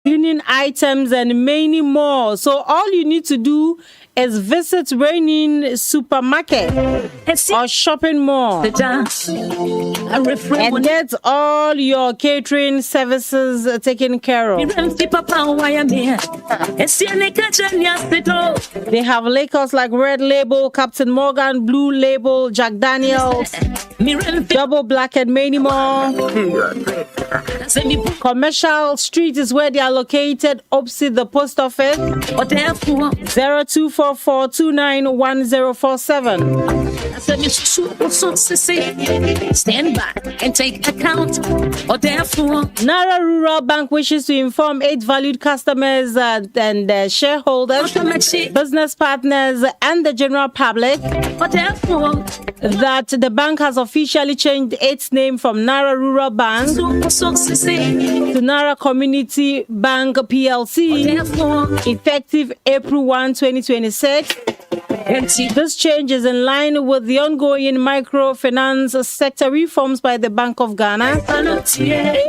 cleaning items, and many more. So all you need to do is visit Reigning Supermarket or shopping mall and get all your catering services taken care of. They have liquors like Red Label, Captain Morgan, Blue Label, Jack Daniels, Double Black, and many more. Commercial Street is where they are located, opposite the post office. 0244291047. Stand back and take account. Nara Rural Bank wishes to inform 8 valued customers and shareholders, business partners, and the general public that the bank has officially changed its name from Nara Rural Bank to Nara Community Bank PLC, effective April 1, 2026. This change is in line with the ongoing microfinance sector reforms by the Bank of Ghana,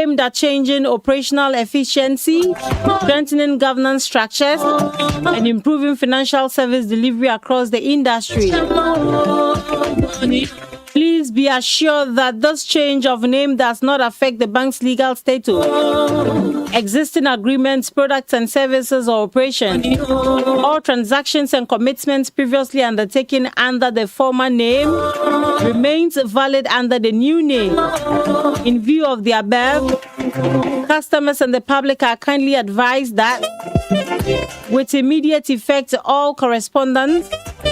aimed at changing operational efficiency, strengthening governance structures, and improving financial service delivery across the industry. Please be assured that this change of name does not affect the bank's legal status, existing agreements, products and services or operations. All transactions and commitments previously undertaken under the former name remains valid under the new name. In view of the above, customers and the public are kindly advised that with immediate effect, all correspondence,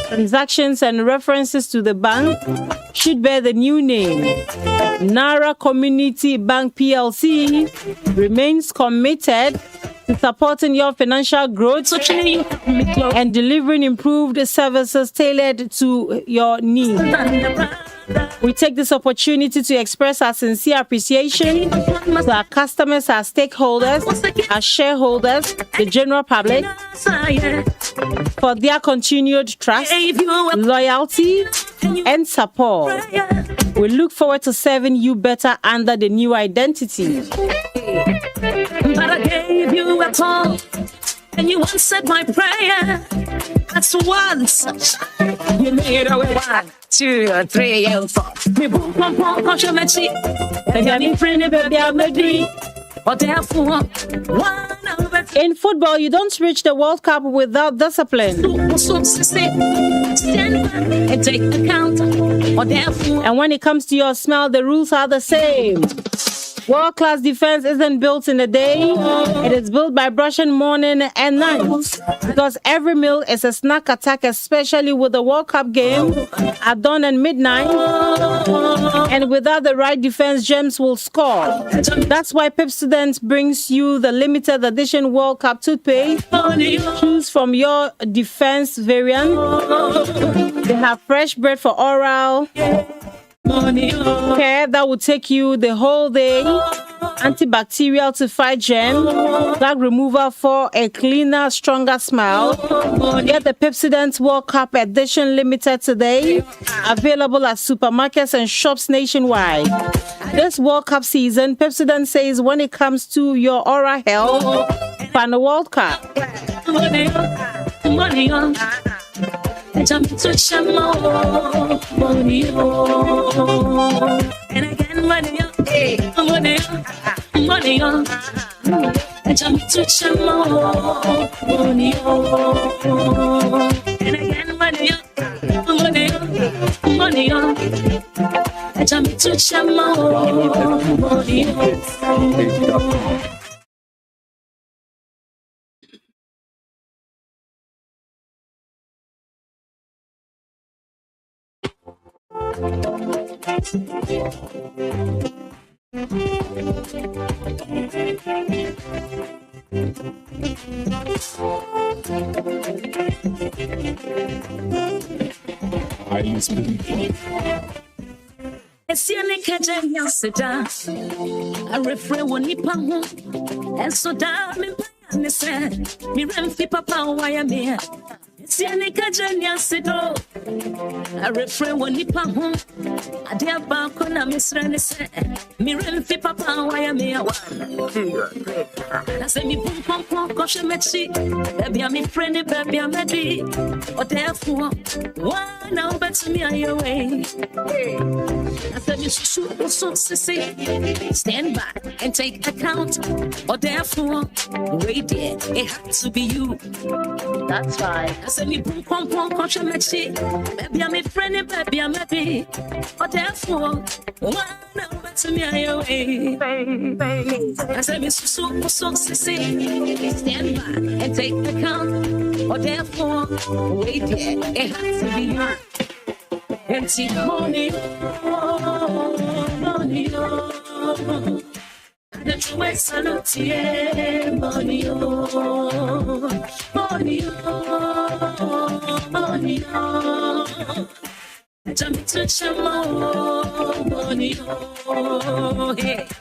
transactions and references to the bank should bear the new name. Nara Community Bank PLC remains committed to supporting your financial growth and delivering improved services tailored to your needs. We take this opportunity to express our sincere appreciation to our customers, our stakeholders, our shareholders, the general public, for their continued trust, loyalty, and support. We look forward to serving you better under the new identity. But I gave you a call, and you answered my prayer. That's once you made a way. 1, 2, 3, and 4. Me boom, boom, boom, push your machine. And I'm friendly, baby, I'm a dream. In football, you don't reach the World Cup without discipline. And when it comes to your smell, the rules are the same. World-class defense isn't built in a day. It is built by brushing morning and night. Because every meal is a snack attack, especially with the World Cup game at dawn and midnight. And without the right defense, germs will score. That's why Pepsodent brings you the limited edition World Cup toothpaste. Choose from your defense variant. They have fresh bread for oral care that will take you the whole day, antibacterial to fight germ, gag remover for a cleaner, stronger smile. Get the Pepsodent World Cup Edition Limited today, available at supermarkets and shops nationwide. This World Cup season, Pepsodent says when it comes to your oral health, fan the World Cup. And jump to Shamo, money, and again, money, money, and jump to Shamo, money, and again, money, money, and jump to Shamo, money. I refrain when you pang and so down in Pine said, me rem fi papa why I'm here. It's Yanika Jenya Sido, A refrain when nipa home. A dear back on a misrene. Mirren fi papa, why am I one? I say me boom pom pom, gosh, I met see. Baby, I'm a friend, baby, I'm a bee. Or therefore, one now better me on your way. I said you should so see. Stand back and take account. Or therefore, wait there, it had to be you. That's right. I said me boom pom pom, gosh, I met see. Baby, I'm a friend, baby, I'm a bee. Or therefore, one now better me on your way. I said me so see. Stand back and take account. Or therefore, wait there, it had to be you. Empty money, money, the true salute, money, money, money, jump to chamo, money,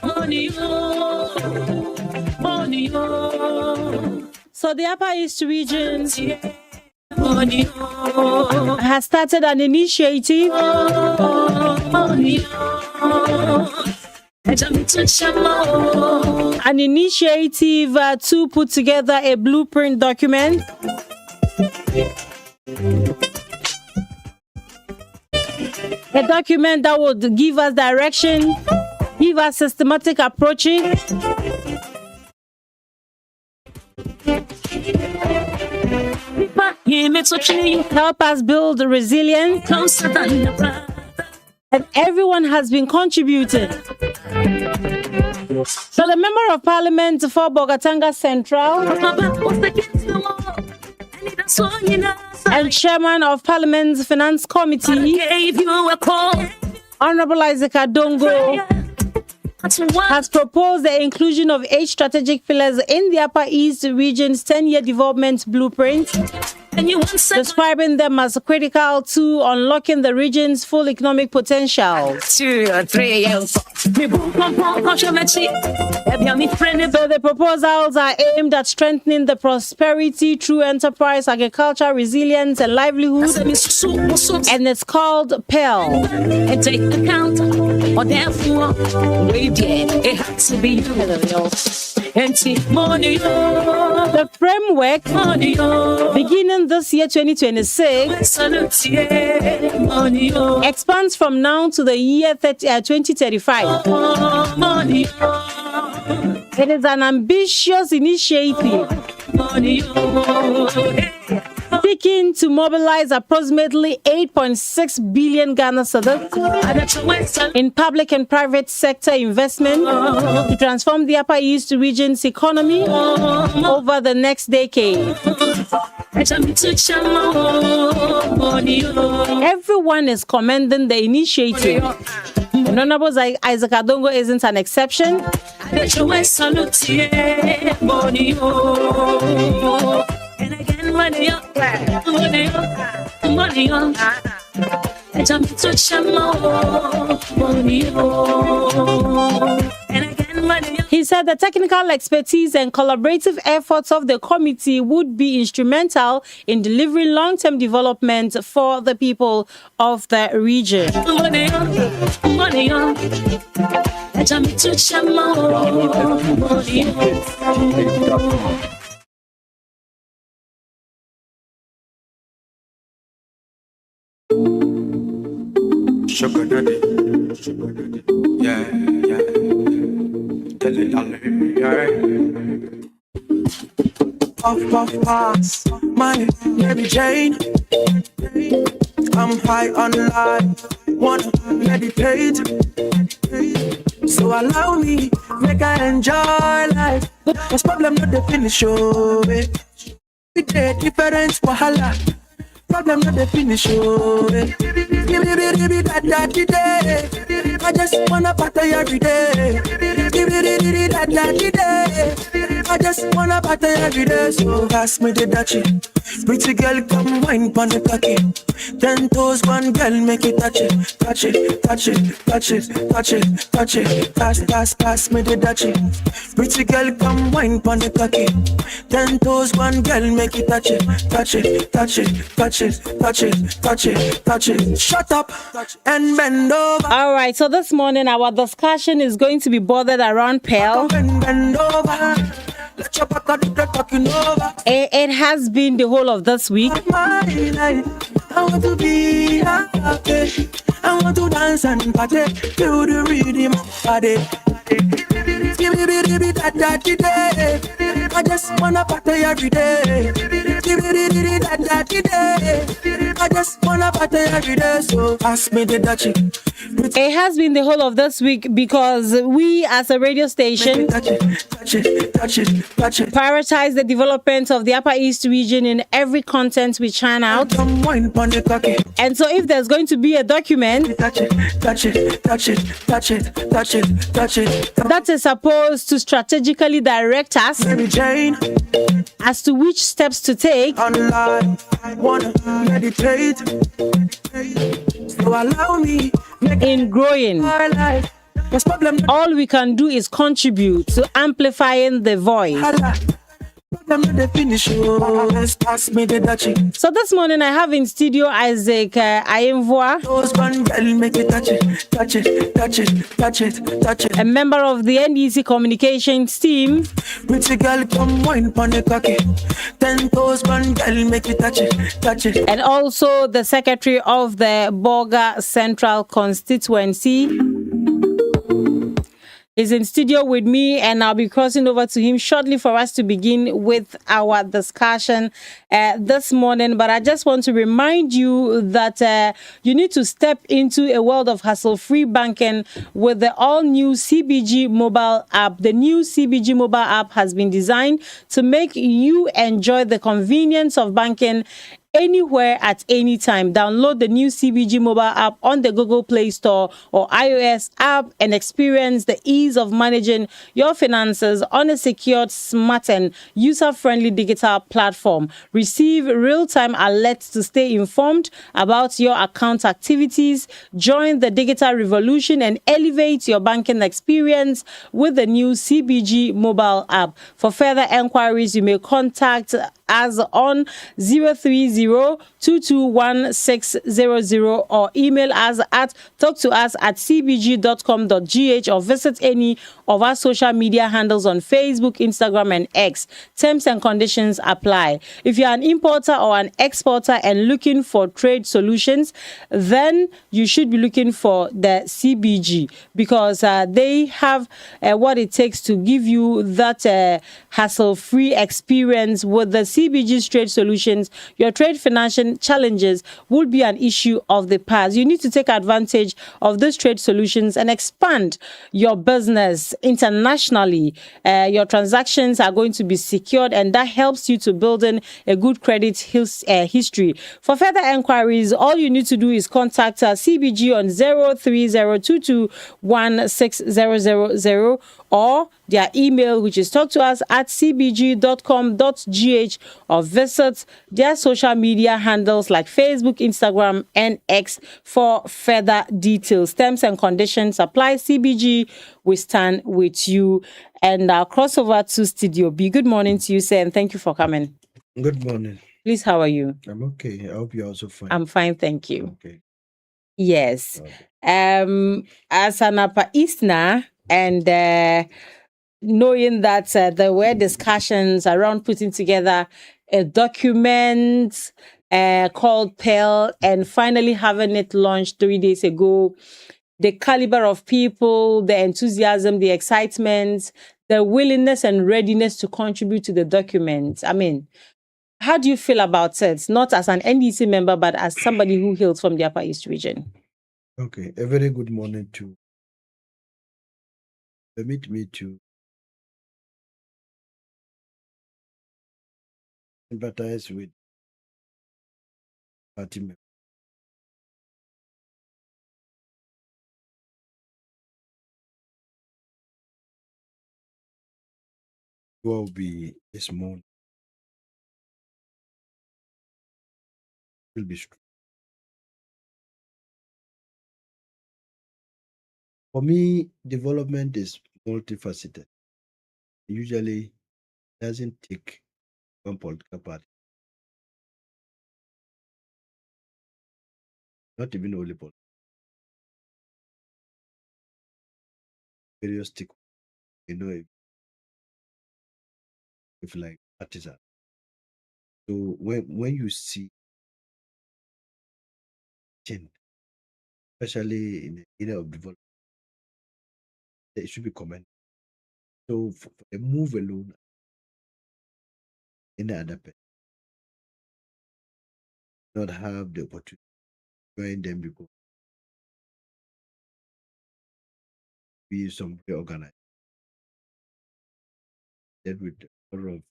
money, money. So the Upper East region has started an initiative to put together a blueprint document that would give us direction, give us systematic approaching, help us build resilience, and everyone has been contributing. So the Member of Parliament for Bogatanga Central and Chairman of Parliament's Finance Committee, Honorable Isaac Adongo, has proposed the inclusion of 8 strategic pillars in the Upper East region's 10-year development blueprint, describing them as critical to unlocking the region's full economic potential. 2 or 3 years. So the proposals are aimed at strengthening the prosperity through enterprise, agriculture, resilience, and livelihood, and it's called PEL. And take account, or therefore, wait, it has to be money. The framework, beginning this year 2026, expands from now to the year 2035. It is an ambitious initiative seeking to mobilize approximately 8.6 billion Ghana cedis in public and private sector investment to transform the Upper East region's economy over the next decade. Everyone is commending the initiative. Honorable Isaac Adongo isn't an exception. And again, money up, money on. And jump to chamo, money on. And again, money up. He said the technical expertise and collaborative efforts of the committee would be instrumental in delivering long-term development for the people of the region. Money on, money on. And jump to chamo, money on. Sugar daddy, yeah, yeah. Tell it all, yeah. Puff, puff, pass, my Mary Jane. I'm high on life, wanna meditate. So allow me, make I enjoy life. Cause problem not the finish, oh, babe. We did different wahala. Problem not the finish, oh, babe. I just wanna party every day. I just wanna party every day. So pass me the dachi, Pretty girl, come wine pon the cocky. 10 toes, one girl, make it touch it, touch it, touch it, touch it, touch it, touch it. Pass me the touchy. Pretty girl, come wine pon the cocky. 10 toes, one girl, make it touch it, touch it, touch it, touch it, touch it, touch it, touch it. Shut up and bend over. All right, so this morning our discussion is going to be bothered around Pearl. Bend over. Let your back out the talking over. It has been the whole of this week. My life, I want to be happy. I want to dance and party. Feel the rhythm of body. I just wanna party every day. I just wanna party every day. So pass me the dutchie. It has been the whole of this week because we as a radio station prioritize the development of the Upper East region in every content we churn out. And so if there's going to be a document that is supposed to strategically direct us as to which steps to take, in growing, all we can do is contribute to amplifying the voice. So this morning I have in studio Isaac Ayemvoa, a member of the NEC communications team, and also the secretary of the Bolga Central constituency. He's in studio with me, and I'll be crossing over to him shortly for us to begin with our discussion this morning. But I just want to remind you that you need to step into a world of hassle-free banking with the all-new CBG mobile app. The new CBG mobile app has been designed to make you enjoy the convenience of banking anywhere at any time. Download the new CBG mobile app on the Google Play Store or iOS app and experience the ease of managing your finances on a secured, smart and user-friendly digital platform. Receive real-time alerts to stay informed about your account activities. Join the digital revolution and elevate your banking experience with the new CBG mobile app. For further enquiries, you may contact us on 030-221-600 or email us at talktous@cbg.com.gh or visit any of our social media handles on Facebook, Instagram, and X. Terms and conditions apply. If you're an importer or an exporter and looking for trade solutions, then you should be looking for the CBG because they have what it takes to give you that hassle-free experience with the CBG's trade solutions. Your trade financial challenges will be an issue of the past. You need to take advantage of these trade solutions and expand your business internationally. Your transactions are going to be secured, and that helps you to build in a good credit history. For further enquiries, all you need to do is contact CBG on 030-221-600 or their email, which is talktous@cbg.com.gh, or visit their social media handles like Facebook, Instagram, and X for further details. Terms and conditions apply. CBG, we stand with you. And I'll cross over to Studio B. Good morning to you, sir, and thank you for coming. Good morning. Please, how are you? I'm okay. I hope you're also fine. I'm fine, thank you. Okay. Yes. Okay. As an Upper Easterner, and knowing that there were discussions around putting together a document called Pearl and finally having it launched 3 days ago, the caliber of people, the enthusiasm, the excitement, the willingness and readiness to contribute to the document. I mean, how do you feel about it? Not as an NDC member, but as somebody who hails from the Upper East region. Okay. A very good morning to permit me to empathize with party members. Will be this morning. will be strong. For me, development is multifaceted. Usually doesn't take one political party, not even only political, various stick, if like partisan. So when you see change, especially in the area of development, it should be commended. So for a move alone, any other person not have the opportunity to join them because we some very organized that with a lot of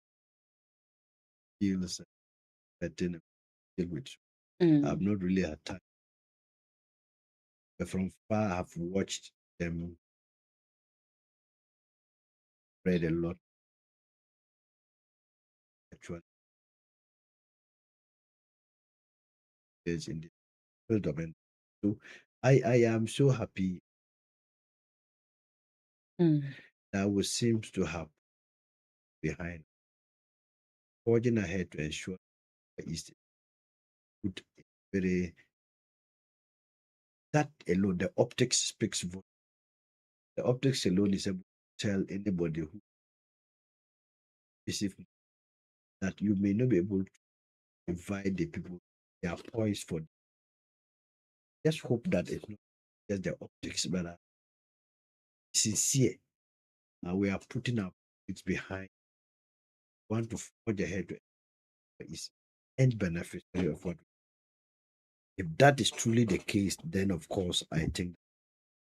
skills that then deal with. I've not really had time. But from far I've watched them read a lot actually is in the field domain. So I am so happy that what seems to have behind forging ahead to ensure that is good very that alone the optics speaks volume. The optics alone is able to tell anybody who receive that you may not be able to divide the people they are poised for. Just hope that it's not just the optics, but sincere. And we are putting our it's behind. Want to forge ahead to is end beneficiary of what. If that is truly the case, then of course I think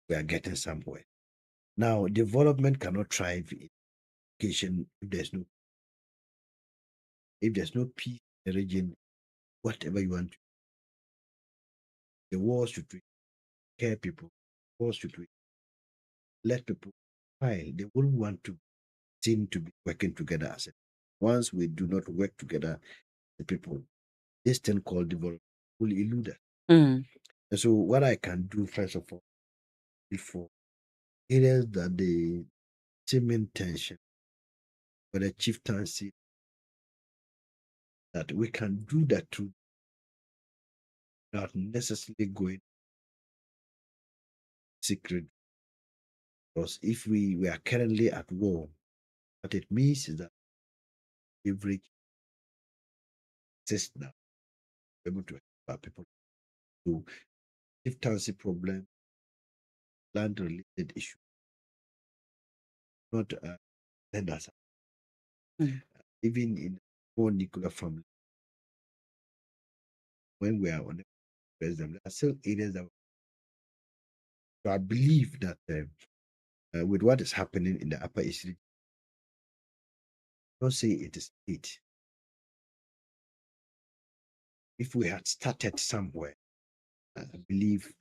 we are getting somewhere. Now, development cannot thrive in education if there's no peace in the region, whatever you want to. The war should care people, war should let people file. They wouldn't want to seem to be working together as a once we do not work together, the people, this thing called development will elude us. And so what I can do first of all, before areas that the seeming tension or the chieftaincy that we can do that too without necessarily going secret. Because if we are currently at war, what it means is that leverage exists now, able to help people to chieftaincy problem, land related issue, not lenders. Even in more nuclear family, when we are on the president, there are still areas that so I believe that with what is happening in the Upper East region, don't say it is it. If we had started somewhere, I believe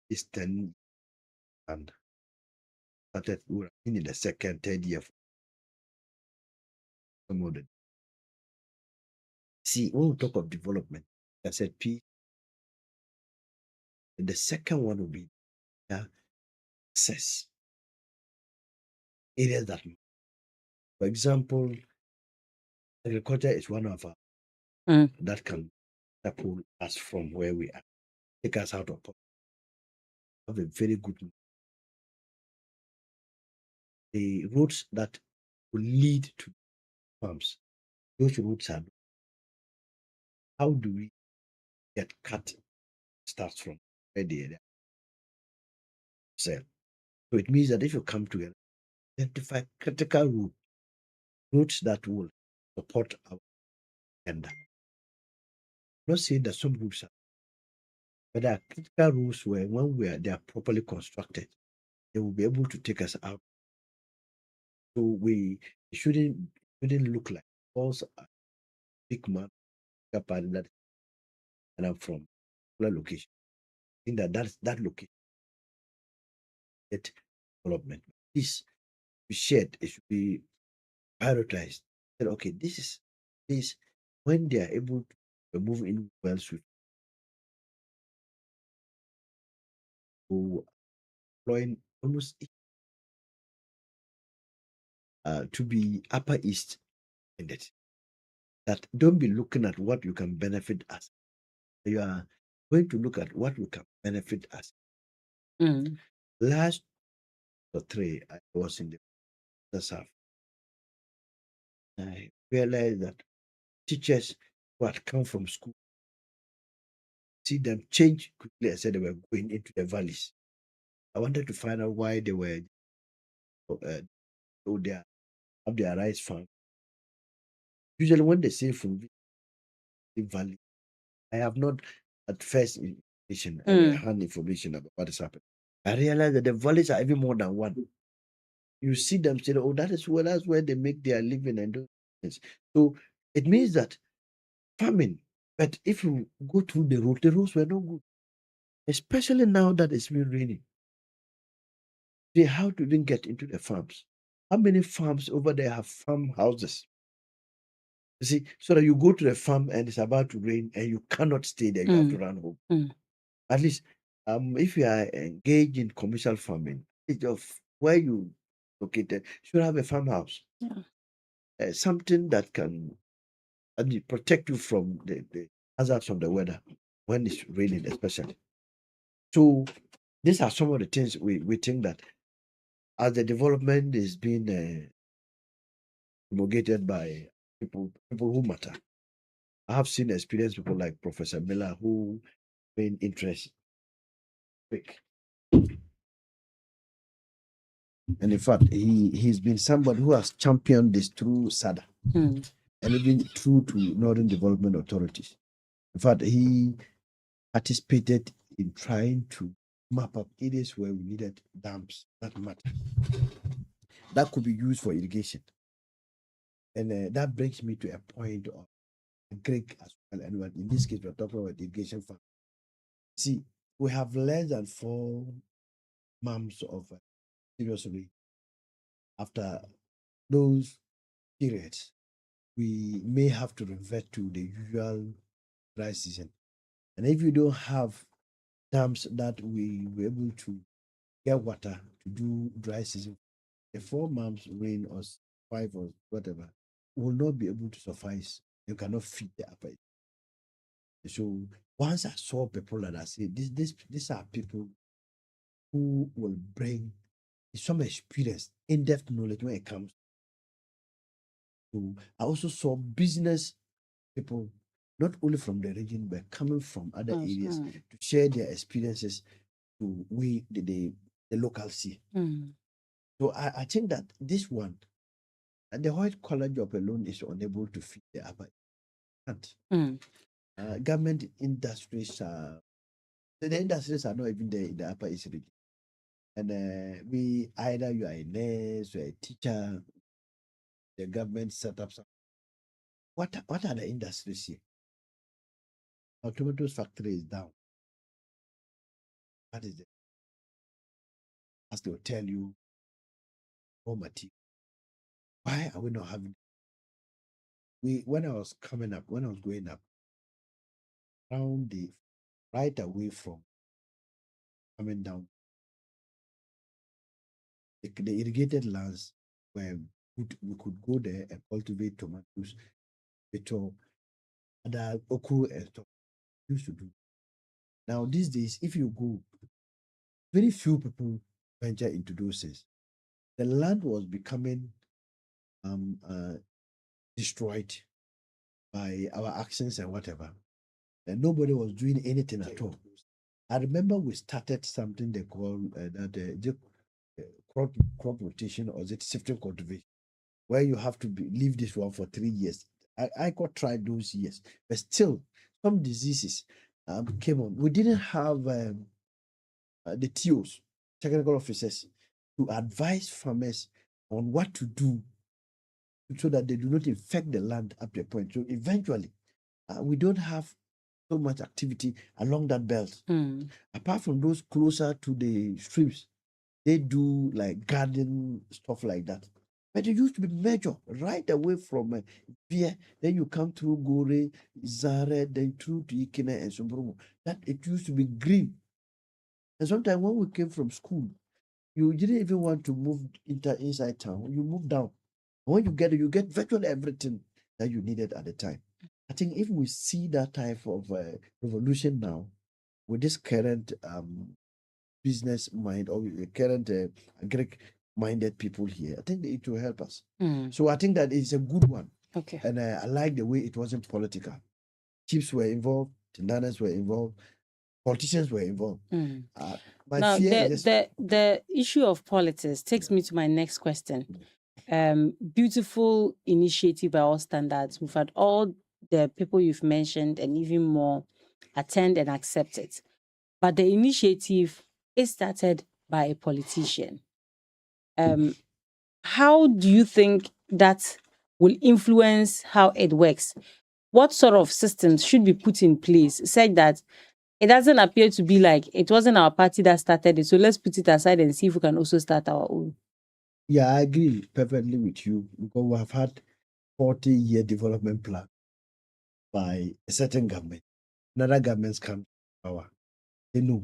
this 10 and started we were in the second, third year. Some of the see when we talk of development, I said peace. And the second one will be access. Areas that, for example, agriculture is one of our that can pull us from where we are, take us out of poverty. Have a very good the roads that will lead to farms. Those roads are how do we get cut starts from where they sell. So it means that if you come together, identify critical routes that will support our agenda. Not saying that some routes are, but there are critical routes where when they are properly constructed, they will be able to take us out. So we shouldn't look like also a big man party that and I'm from a location. I think that location get development. This be shared, it should be prioritized. That okay, this when they are able to move in well swift, to employing almost to be Upper East minded. That don't be looking at what you can benefit us. You are going to look at what you can benefit us. Mm. Last or three, I was in the South. I realized that teachers who had come from school, see them change quickly. I said they were going into the valleys. I wanted to find out why they were so they have their rice farm. Usually, when they say from the valley, I have not at first information, hand information about what is happening. I realized that the valleys are even more than one. You see them say, "Oh, that's where they make their living and do things." So it means that farming. But if you go through the roads were not good, especially now that it's been raining. See how to even get into the farms. How many farms over there have farmhouses? You see, so that you go to the farm and it's about to rain and you cannot stay there, you have to run home. At least, if you are engaged in commercial farming, it's of where you located should have a farmhouse. Yeah. Something that can protect you from the hazards of the weather when it's raining, especially. So these are some of the things we think that as the development is being promulgated by people who matter. I have seen experienced people like Professor Miller who been interest quick. And in fact, he's been somebody who has championed this through SADA and even through to Northern Development Authorities. In fact, he participated in trying to map up areas where we needed dams that matter that could be used for irrigation. And that brings me to a point of Greek as well. And in this case, we're talking about irrigation farm. See, we have less than 4 months of serious rain. After those periods, we may have to revert to the usual dry season. And if you don't have dams that we were able to get water to do dry season, the 4 months rain or 5 or whatever will not be able to suffice. You cannot feed the upper. So once I saw people that I say these are people who will bring some experience, in-depth knowledge when it comes to. I also saw business people, not only from the region but coming from other areas to share their experiences to we the local see. So I think that this one, the white collar job alone is unable to feed the upper. Government industries the industries are not even there in the upper east region. And we either you are a nurse, you are a teacher, the government set up some. What are the industries here? Our tomatoes factory is down. What is it? As they will tell you, raw material. Why are we not having? When I was growing up, around the right away from coming down, the irrigated lands where we could go there and cultivate tomatoes, potato, other okra and stuff. Used to do. Now these days, if you go, very few people venture into those things. The land was becoming destroyed by our actions and whatever, and nobody was doing anything at all. I remember we started something they call crop rotation, or is it shifting cultivation, where you have to leave this one for 3 years. I got tried those years, but still some diseases came on. We didn't have the TOs, technical officers, to advise farmers on what to do so that they do not infect the land up to a point. So eventually, we don't have so much activity along that belt. Apart from those closer to the streams, they do like garden stuff like that. But it used to be major right away from Via. Then you come through Gore, Zare, then through to Ikene and Sombromo. That it used to be green. And sometimes when we came from school, you didn't even want to move inside town. You moved down. When you get it, you get virtually everything that you needed at the time. I think if we see that type of revolution now with this current business mind or with the current Greek minded people here, I think it will help us. So I think that it's a good one. Okay. And I like the way it wasn't political. Chiefs were involved, Tindanas were involved, politicians were involved. My Now, fear is just the issue of politics takes me to my next question. Beautiful initiative by all standards. We've had all the people you've mentioned and even more attend and accept it. But the initiative is started by a politician. How do you think that will influence how it works? What sort of systems should be put in place such that it doesn't appear to be like it wasn't our party that started it, so let's put it aside and see if we can also start our own? Yeah, I agree perfectly with you because we have had 40-year development plan by a certain government. Another governments come to power. They know.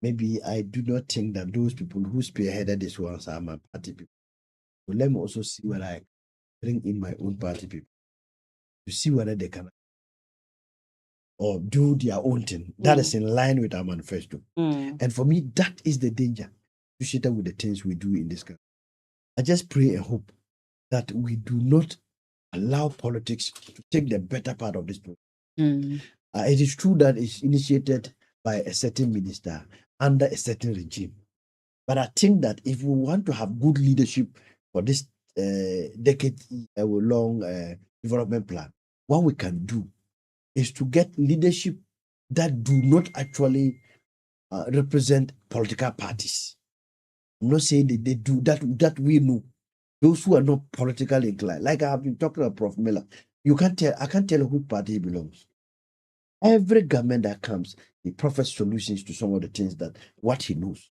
Maybe I do not think that those people who spearheaded this ones are my party people. So let me also see whether I bring in my own party people to see whether they can or do their own thing. That is in line with our manifesto. And for me, that is the danger associated with the things we do in this country. I just pray and hope that we do not allow politics to take the better part of this process. It is true that it's initiated by a certain minister under a certain regime. But I think that if we want to have good leadership for this decade-long development plan, what we can do is to get leadership that do not actually represent political parties. I'm not saying that they do that we know. Those who are not politically inclined, like I have been talking about Prof. Miller, I can't tell who party he belongs. Every government that comes, he proffers solutions to some of the things that what he knows.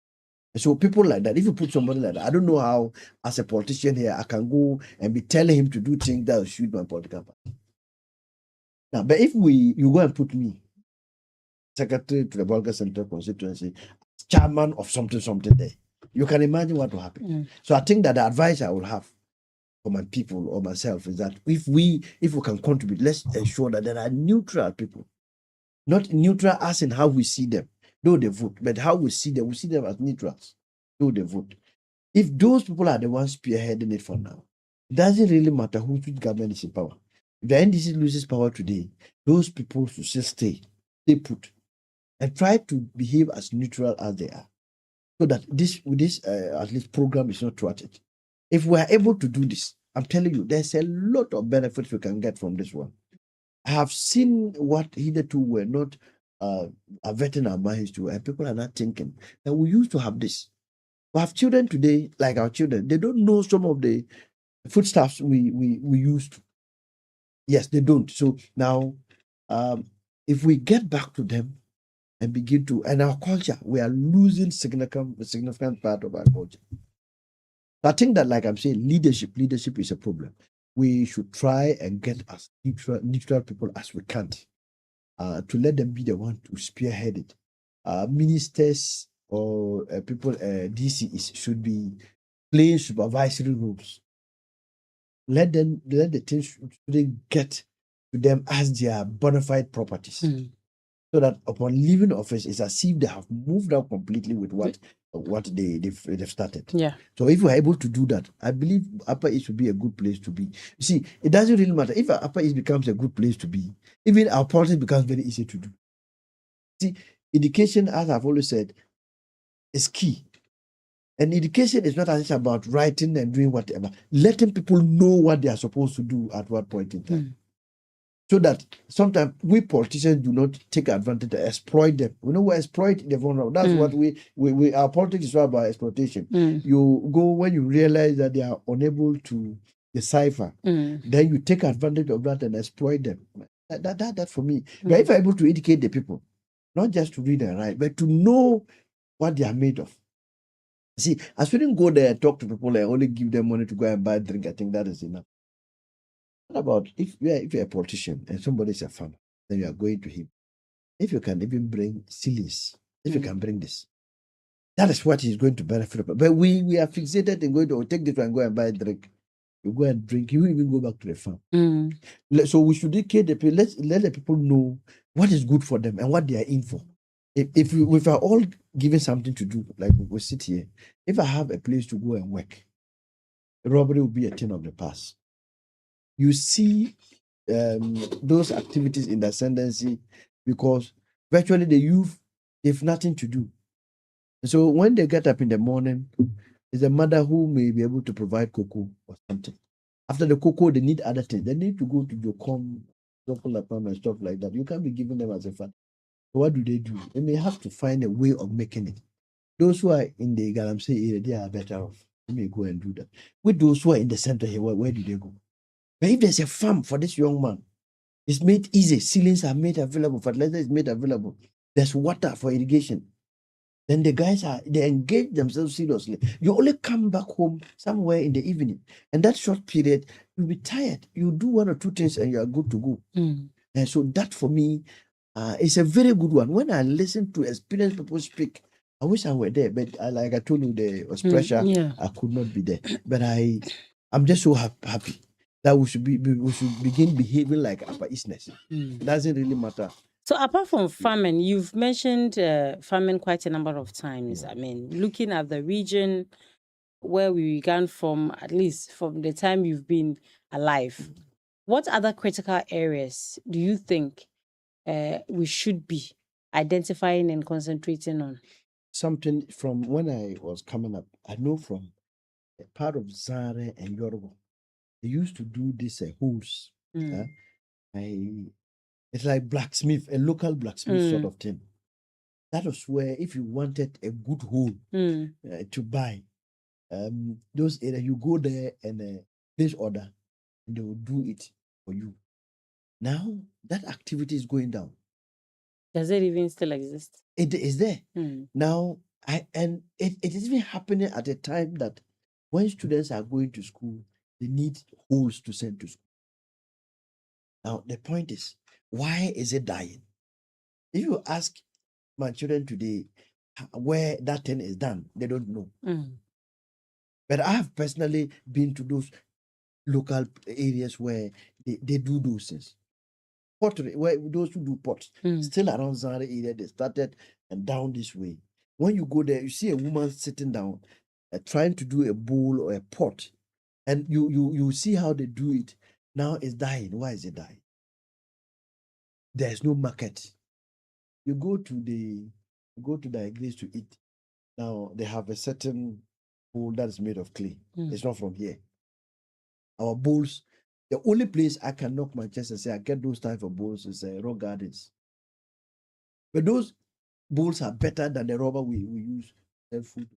And so people like that, if you put somebody like that, I don't know how, as a politician here, I can go and be telling him to do things that will suit my political party. Now, but if you go and put me, secretary to the Bulgar Central constituency, chairman of something there, you can imagine what will happen. So I think that the advice I will have for my people or myself is that if we can contribute, let's ensure that there are neutral people, not neutral as in how we see them, though they vote, but how we see them as neutrals, though they vote. If those people are the ones spearheading it for now, it doesn't really matter which government is in power. If the NDC loses power today, those people should still stay put, and try to behave as neutral as they are, so that this at least program is not thwarted. If we are able to do this, I'm telling you, there's a lot of benefits we can get from this one. I have seen what hitherto were not averting our minds to, and people are not thinking that we used to have this. We have children today, like our children, they don't know some of the foodstuffs we used to. Yes, they don't. So now, if we get back to them and begin to, and our culture, we are losing significant part of our culture. I think that, like I'm saying, leadership is a problem. We should try and get as neutral people as we can, to let them be the one to spearhead it. Ministers or people, DCs should be playing supervisory roles. Let the things get to them as their bona fide properties. So that upon leaving office, it's as if they have moved out completely with what they've started. Yeah. So if we're able to do that, I believe Upper East would be a good place to be. You see, it doesn't really matter if Upper East becomes a good place to be. Even our politics becomes very easy to do. See, education, as I've always said, is key. And education is not just about writing and doing whatever. Letting people know what they are supposed to do at what point in time. So that sometimes we politicians do not take advantage and exploit them. We know we exploit the vulnerable. That's what we our politics is all about exploitation. You go when you realize that they are unable to decipher, then you take advantage of that and exploit them. That for me. But if you're able to educate the people, not just to read and write, but to know what they are made of. See, I shouldn't go there and talk to people and only give them money to go and buy a drink. I think that is enough. What about if you're a politician and somebody is a farmer, then you are going to him. If you can even bring sillies, if you can bring this, That is what he's going to benefit from. But we are fixated in going to take this one and go and buy a drink. You go and drink, you even go back to the farm. So we should educate the people. Let the people know what is good for them and what they are in for. If we are all given something to do, like we sit here, if I have a place to go and work, robbery will be a thing of the past. You see those activities in the ascendancy because virtually the youth, they have nothing to do. So when they get up in the morning, it's a mother who may be able to provide cocoa or something. After the cocoa, they need other things. They need to go to Jocom, and stuff like that. You can't be giving them as a father. So what do? They may have to find a way of making it. Those who are in the Galamsey area, they are better off. They may go and do that. With those who are in the center here, where do they go? But if there's a farm for this young man, it's made easy. Ceilings are made available. Fertilizer is made available. There's water for irrigation. Then the guys they engage themselves seriously. You only come back home somewhere in the evening, and that short period, you'll be tired. You do one or two things, and you are good to go. And so that for me is a very good one. When I listen to experienced people speak, I wish I were there, but like I told you, there was pressure. I could not be there. But I'm just so happy that we should begin behaving like Upper Eastness. It doesn't really matter. So apart from farming, you've mentioned farming quite a number of times. Yeah. I mean, looking at the region where we began from, at least from the time you've been alive, what other critical areas do you think we should be identifying and concentrating on? Something from when I was coming up, I know from a part of Zare and Yoruba, they used to do this holes. It's like blacksmith, a local blacksmith sort of thing. That was where if you wanted a good hole to buy, those areas, you go there and place order, and they will do it for you. Now that activity is going down. Does it even still exist? It is there. Now, it is even happening at a time that when students are going to school, they need holes to send to school. Now, the point is, why is it dying? If you ask my children today where that thing is done, they don't know. But I have personally been to those local areas where they do those things. Pottery, where those who do pots, still around Zara area, they started and down this way. When you go there, you see a woman sitting down, trying to do a bowl or a pot, and you see how they do it. Now it's dying. Why is it dying? There's no market. You go to the Iglis to eat. Now they have a certain bowl that is made of clay. It's not from here. Our bowls, the only place I can knock my chest and say I get those type of bowls is Rock Gardens. But those bowls are better than the rubber we use to sell food.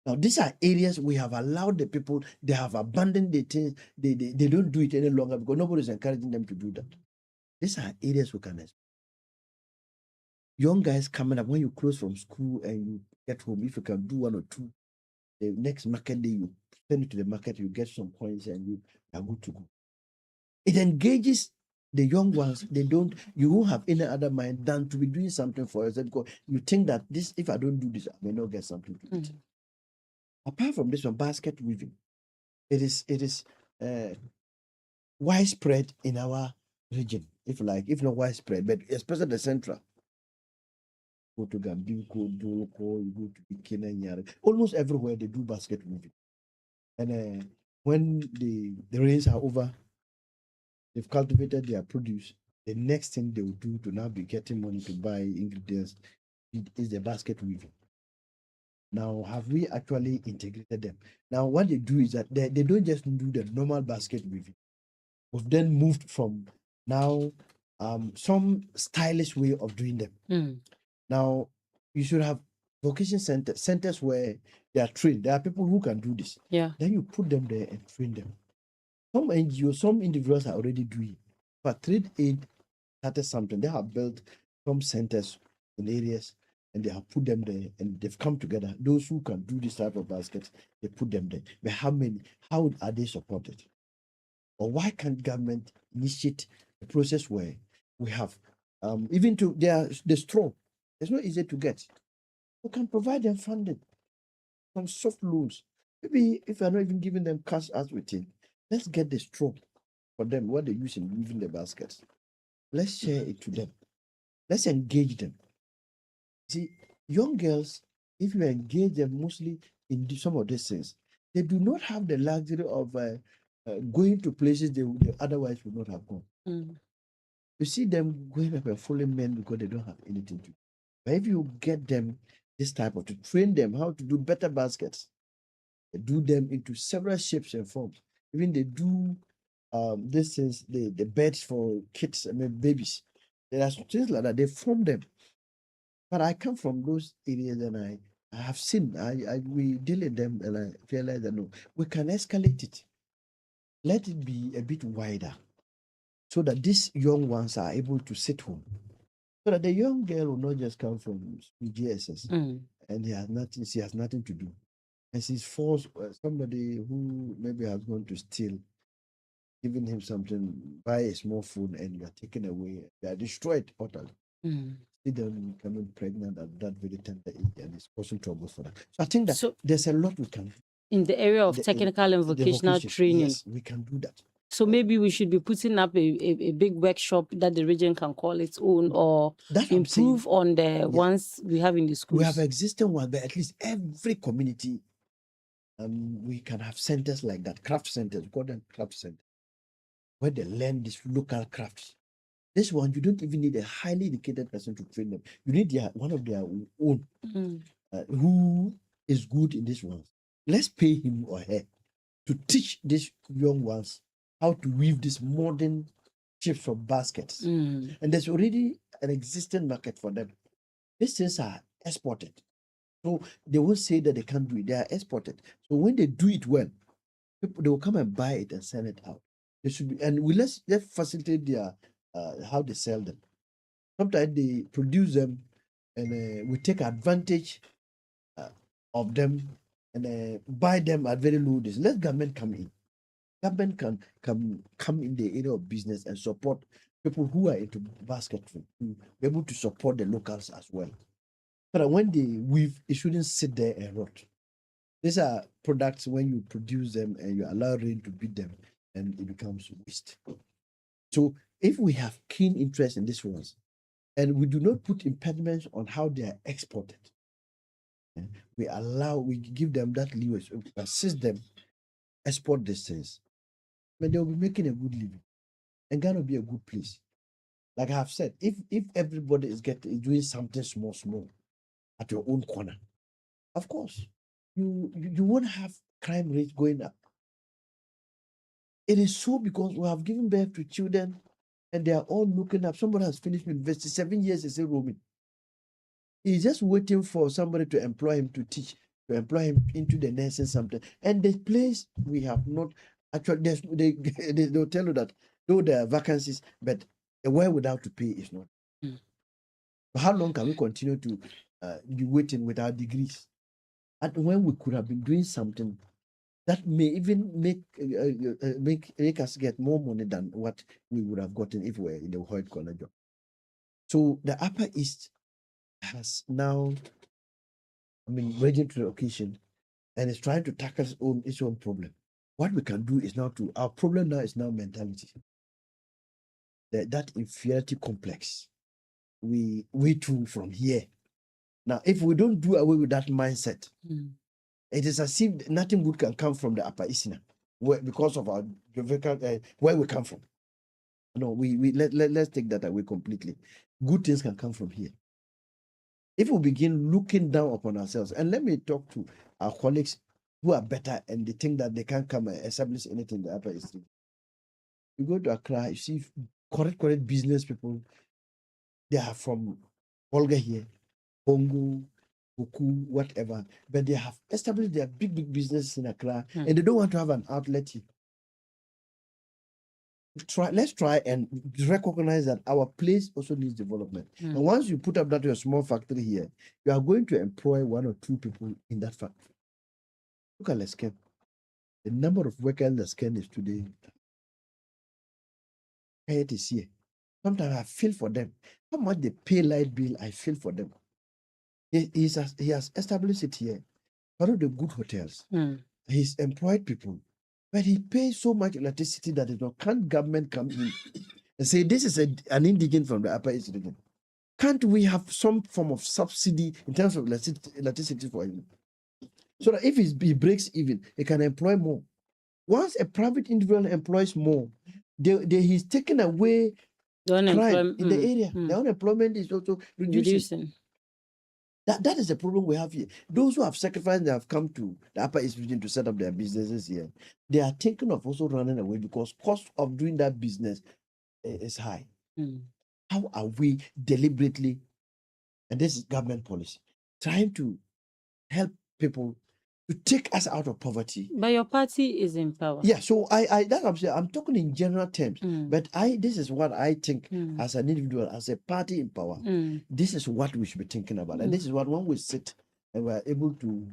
Now these are areas we have allowed the people, they have abandoned the things, they don't do it any longer because nobody is encouraging them to do that. These are areas we can expect. Young guys coming up, when you close from school and you get home, if you can do one or two, the next market day you send it to the market, you get some coins and you are good to go. It engages the young ones. You won't have any other mind than to be doing something for yourself because you think that this, if I don't do this, I may not get something to eat. Apart from this one, basket weaving, it is widespread in our region, if not widespread, but especially the central. Go to Gambinko, Doloko, you go to Ikena, Nyare. Almost everywhere they do basket weaving. And when the rains are over, they've cultivated their produce. The next thing they will do to now be getting money to buy ingredients is the basket weaving. Now, have we actually integrated them? Now, what they do is that they don't just do the normal basket weaving. We've then moved from now some stylish way of doing them. Now, you should have vocation centers where they are trained. There are people who can do this. Yeah. Then you put them there and train them. Some NGOs, some individuals are already doing. But Trade Aid started something. They have built some centers in areas and they have put them there and they've come together. Those who can do this type of baskets, they put them there. But how are they supported? Or why can't government initiate a process where we have even the straw? It's not easy to get. We can provide them funding, some soft loans. Maybe if we're not even giving them cash as we think, let's get the straw for them, what they use in weaving the baskets. Let's share it to them. Let's engage them. See, young girls, if you engage them mostly in some of these things, they do not have the luxury of going to places they otherwise would not have gone. Mm. You see them going up and following men because they don't have anything to do. But if you get them this type of to train them how to do better baskets, they do them into several shapes and forms. Even they do this is the beds for kids, I mean babies. There are things like that. They form them. But I come from those areas and I have seen we deal in them and I realize that no, we can escalate it. Let it be a bit wider so that these young ones are able to sit home. So that the young girl will not just come from GSS Mm. and she has nothing to do. And she's forced somebody who maybe has gone to steal, giving him something, buy a small phone, and you are taken away. They are destroyed utterly. Mm. See them becoming pregnant at that very tender age, and it's causing trouble for them. So I think that So there's a lot we can do. in the area of The- technical and The vocational vocation, training, yes, we can do that. so maybe we should be putting up a big workshop that the region can call its own, or That's what I'm saying. improve on the ones we have in the schools. We have existing ones, but at least every community, we can have centers like that, craft centers, we call them craft centers, where they learn these local crafts. This one, you don't even need a highly educated person to train them. You need one of their own Mm. who is good in this one. Let's pay him or her to teach these young ones how to weave these modern shapes for baskets. Mm. And there's already an existing market for them. These things are exported. So they won't say that they can't do it. They are exported. So when they do it well, people they will come and buy it and sell it out. They should be, and let's facilitate their how they sell them. Sometimes they produce them, and we take advantage of them and buy them at very low days. Let government come in. Government can come in the area of business and support people who are into basket to be able to support the locals as well. But when they weave, it shouldn't sit there and rot. These are products when you produce them and you allow rain to beat them, and it becomes waste. So if we have keen interest in these ones, and we do not put impediments on how they are exported, we give them that leeway, so we assist them export these things, but they'll be making a good living, and Ghana will be a good place. Like I have said, if everybody is doing something small at your own corner, of course, you won't have crime rate going up. It is so because we have given birth to children and they are all looking up. Somebody has finished university, 7 years is still roaming. He's just waiting for somebody to employ him to teach, to employ him into the nursing something. And the place we have not actually, they'll tell you that though there are vacancies, but the without to pay is not. Mm. How long can we continue to be waiting with our degrees? And when we could have been doing something that may even make us get more money than what we would have gotten if we were in the white collar job. So the Upper East has now, risen to the occasion and is trying to tackle its own problem. What we can do is our problem now is mentality. That inferiority complex. We too from here. Now, if we don't do away with that mindset, it is as if nothing good can come from the Upper East now, because of our where we come from. No, let's take that away completely. Good things can come from here. If we begin looking down upon ourselves, and let me talk to our colleagues who are better and they think that they can't come and establish anything in the Upper East. You go to Accra, you see correct business people. They are from Volga here, Congo, Buku, whatever, but they have established their big businesses in Accra, and they don't want to have an outlet here. Let's try and recognize that our place also needs development. And once you put up that your small factory here, you are going to employ 1 or 2 people in that factory. Look at Lesken. The number of workers in Lesken is today. It is here. Sometimes I feel for them. How much they pay light bill, I feel for them. he has established it here. One of the good hotels. He's employed people, but he pays so much electricity that can't government come in and say this is an indigent from the Upper East region? Can't we have some form of subsidy in terms of electricity for him? So that if he breaks even, he can employ more. Once a private individual employs more, he's taken away crime in the area. The unemployment is also reducing. That is the problem we have here. Those who have sacrificed, they have come to the Upper East region to set up their businesses here. They are thinking of also running away because cost of doing that business is high. How are we deliberately, and this is government policy, trying to help people to take us out of poverty? But your party is in power. Yeah, so that's what I'm saying. I'm talking in general terms, but this is what I think as an individual, as a party in power. This is what we should be thinking about, and this is what when we sit and we're able to.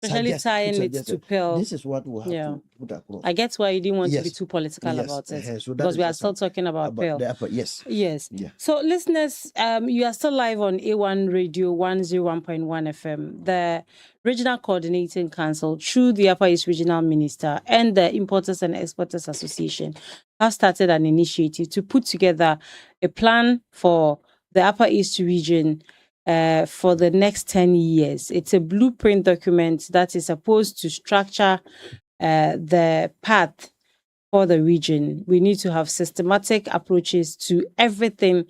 Especially tying it to Pearl. This is what we'll have to put across. I get why you didn't want to be too political about it. So because we are still talking about Pearl. Yes. Yeah. So listeners, you are still live on A1 Radio 101.1 FM. The Regional Coordinating Council, through the Upper East Regional Minister and the Importers and Exporters Association, have started an initiative to put together a plan for the Upper East region for the next 10 years. It's a blueprint document that is supposed to structure the path for the region. We need to have systematic approaches to everything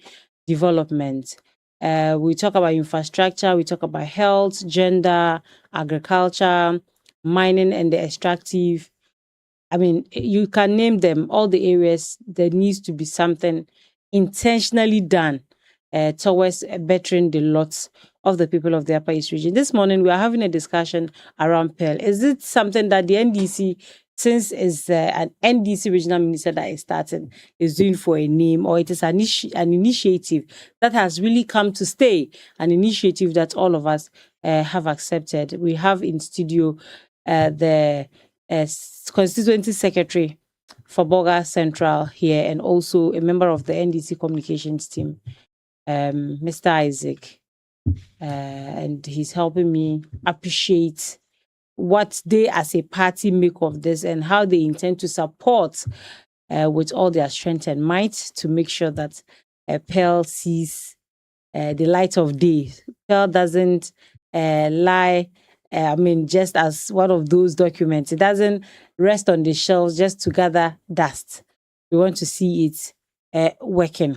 development. We talk about infrastructure, we talk about health, gender, agriculture, mining and the extractive. I mean, you can name them, all the areas. There needs to be something intentionally done towards bettering the lots of the people of the Upper East region. This morning, we are having a discussion around Pearl. Is it something that the NDC, since it's an NDC regional minister that is starting, is doing for a name, or it is an initiative that has really come to stay, an initiative that all of us have accepted? We have in studio the constituency secretary for Boga Central here, and also a member of the NDC communications team, Mr. Isaac, and he's helping me appreciate what they as a party make of this and how they intend to support with all their strength and might to make sure that Pearl sees the light of day. Pearl doesn't lie, just as one of those documents. It doesn't rest on the shelves just to gather dust. We want to see it working.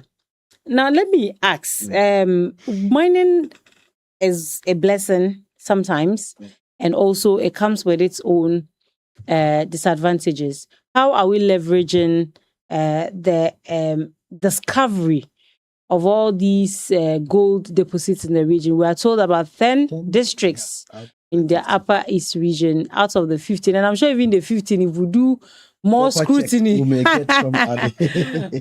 Now, let me ask, mining is a blessing sometimes, and also it comes with its own disadvantages. How are we leveraging the discovery of all these gold deposits in the region? We are told about 10 districts in the Upper East region out of the 15. And I'm sure even the 15, if we do more scrutiny, we may get some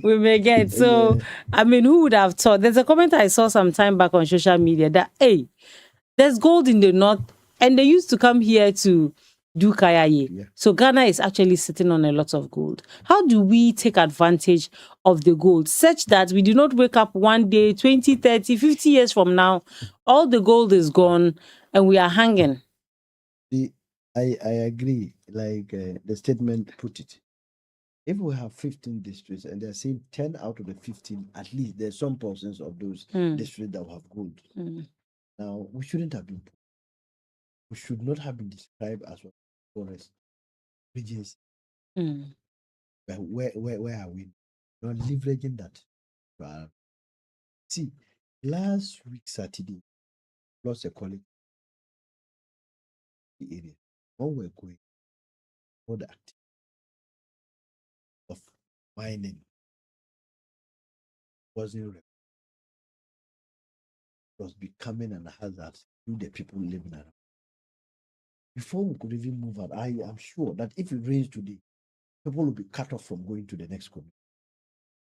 we may get. So, who would have thought? There's a comment I saw some time back on social media that, hey, there's gold in the north, and they used to come here to do kayaye. Yeah. So Ghana is actually sitting on a lot of gold. How do we take advantage of the gold such that we do not wake up one day, 20, 30, 50 years from now, all the gold is gone and we are hanging? I agree, like the statement put it. If we have 15 districts and they're saying 10 out of the 15, at least there's some portions of those districts that will have gold. Now, we shouldn't have been. We should not have been described as forest regions. But where are we? Not leveraging that. See, last week Saturday, lost a colleague in the area. When we're going for the activity of mining wasn't, it was becoming an hazard to the people living around. Before we could even move out, I am sure that if it rains today, people will be cut off from going to the next community.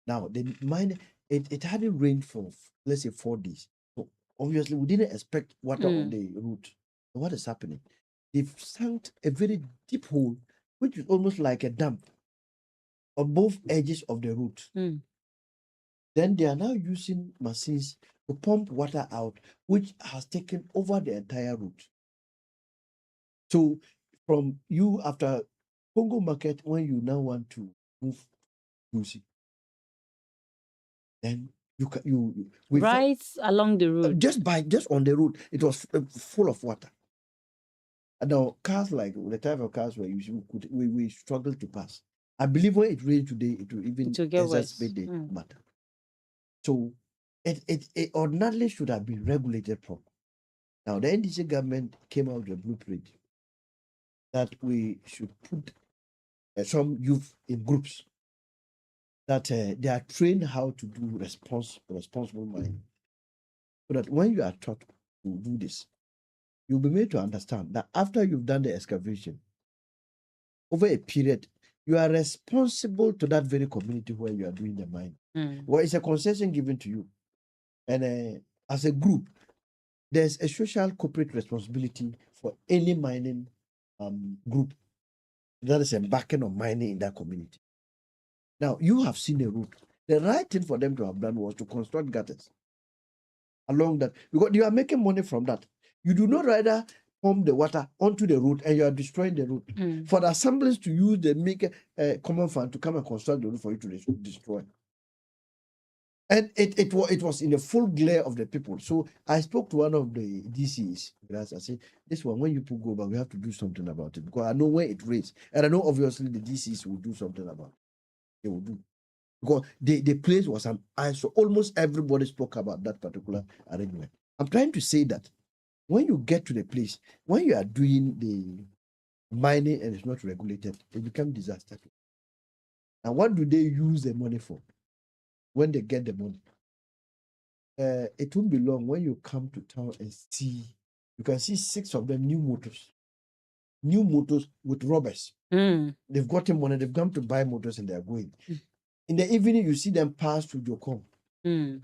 Now, the mine, it hadn't rained for, let's say, 4 days. So obviously, we didn't expect water on the route. So what is happening? They've sunk a very deep hole, which is almost like a dam, on both edges of the route. Then they are now using machines to pump water out, which has taken over the entire route. So from you after Congo Market, when you now want to move to see, then we found, Right along the road. just on the road, it was full of water. And now cars like the type of cars where we struggle to pass. I believe when it rains today, it will even It will get worse. exacerbate the matter. So it ordinarily should have been regulated properly. Now the NDC government came out with a blueprint that we should put some youth in groups that they are trained how to do responsible mining. So that when you are taught to do this, you'll be made to understand that after you've done the excavation, over a period, you are responsible to that very community where you are doing the mining. Well, it's a concession given to you. And as a group, there's a social corporate responsibility for any mining group that is embarking on mining in that community. Now, you have seen a route. The right thing for them to have done was to construct gutters along that, because you are making money from that. You do not rather pump the water onto the road and you are destroying the road. For the assemblies to use the make common fund to come and construct the road for you to destroy. And it was in the full glare of the people. So I spoke to one of the DCs. I said, this one, when you people go back, we have to do something about it. Because I know when it rains. And I know obviously the DCs will do something about it. They will do. Because the place was an ice. So almost everybody spoke about that particular arrangement. I'm trying to say that when you get to the place, when you are doing the mining and it's not regulated, it becomes disaster. And what do they use the money for? When they get the money, it won't be long when you come to town and see, you can see 6 of them new motors with robbers. They've gotten money, they've come to buy motors and they're going. In the evening, you see them pass through Jocom. I'm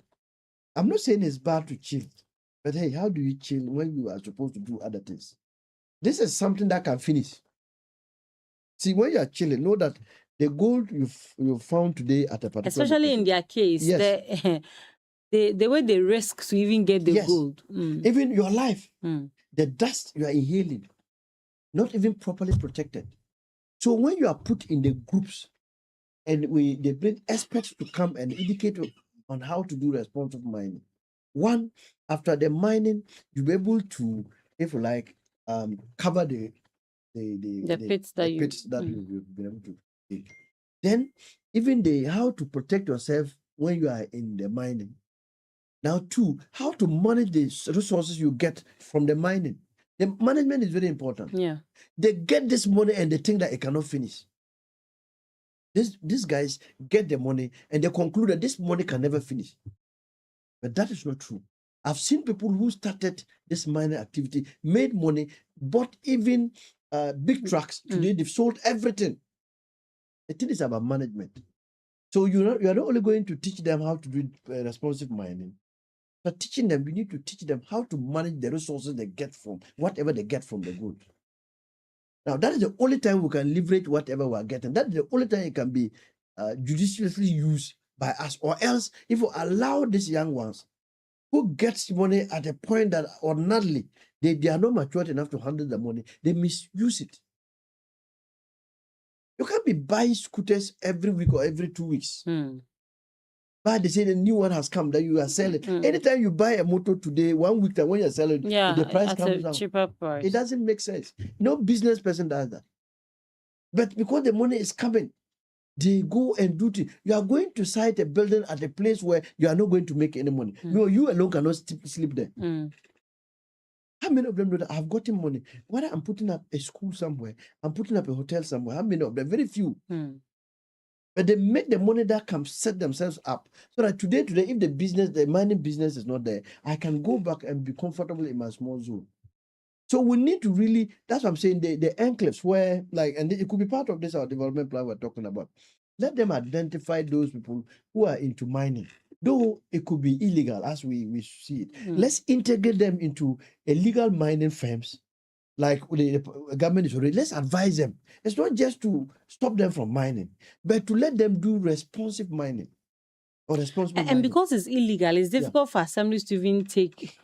not saying it's bad to chill, but hey, how do you chill when you are supposed to do other things? This is something that can finish. See, when you are chilling, know that the gold you found today at a particular Especially location, in their case, yes, the way they risk to even get the yes, gold. even your life, the dust you are inhaling, not even properly protected. So when you are put in the groups and they bring experts to come and educate on how to do responsible mining. One, after the mining, you'll be able to, if you like, cover the pits that you've been able to take. Then even how to protect yourself when you are in the mining. Now, 2, how to manage the resources you get from the mining. The management is very important. Yeah. They get this money and they think that it cannot finish. These guys get the money and they conclude that this money can never finish. But that is not true. I've seen people who started this mining activity, made money, bought even big trucks. Today they've sold everything. The thing is about management. So you are not only going to teach them how to do responsive mining, but teaching them, you need to teach them how to manage the resources they get from whatever they get from the gold. Now, that is the only time we can leverage whatever we are getting. That is the only time it can be judiciously used by us. Or else, if we allow these young ones who gets money at a point that ordinarily they are not mature enough to handle the money, they misuse it. You can't be buying scooters every week or every 2 weeks. But they say the new one has come that you are selling. Anytime you buy a motor today, 1 week time when you're selling, the price comes down. Cheaper price. It doesn't make sense. No business person does that. But because the money is coming, they go and do it. You are going to site a building at a place where you are not going to make any money. No, you alone cannot sleep there. How many of them know that I've gotten money? Whether I'm putting up a school somewhere, I'm putting up a hotel somewhere, how many of them? Very few. But they make the money that can set themselves up. So that today, if the mining business is not there, I can go back and be comfortable in my small zone. So we need to really, that's what I'm saying, the enclaves where, and it could be part of this, our development plan we're talking about. Let them identify those people who are into mining. Though it could be illegal as we see it. Let's integrate them into illegal mining firms. Like the government is already, let's advise them. It's not just to stop them from mining, but to let them do responsive mining. or responsible And mining. because it's illegal, it's difficult for assemblies to even take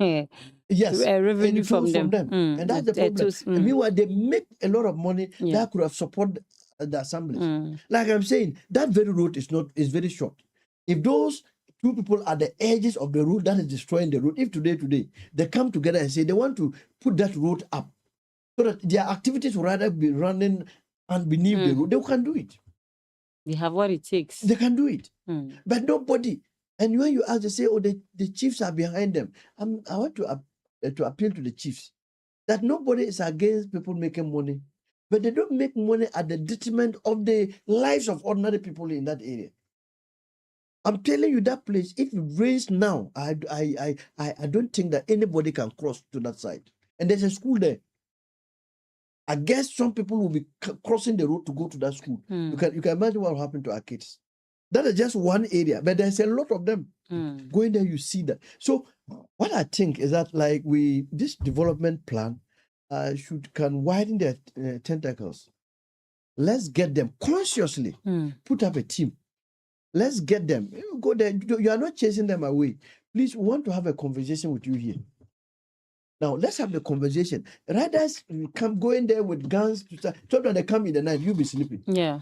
Yes, revenue any from tools them. and that's the problem. Tools, And meanwhile, they make a lot of money Yeah. that could have supported the assemblies. Mm. Like I'm saying, that very road is very short. If those two people at the edges of the road that is destroying the road, if today they come together and say they want to put that road up, so that their activities will rather be running and beneath the road, they can do it. They have what it takes. They can do it. Mm. But nobody. And when you ask, they say, "Oh, the chiefs are behind them." I want to appeal to the chiefs that nobody is against people making money, but they don't make money at the detriment of the lives of ordinary people in that area. I'm telling you, that place, if it rains now, I don't think that anybody can cross to that side. And there's a school there. I guess some people will be crossing the road to go to that school. Mm. You can imagine what will happen to our kids. That is just one area, but there's a lot of them. Mm. Going there, you see that. So what I think is that like this development plan can widen their tentacles. Let's get them consciously, put up a team. Let's get them. You go there. You are not chasing them away. Please, we want to have a conversation with you here. Now, let's have the conversation. Riders come go in there with guns to start. So that they come in the night, you'll be sleeping. Yeah.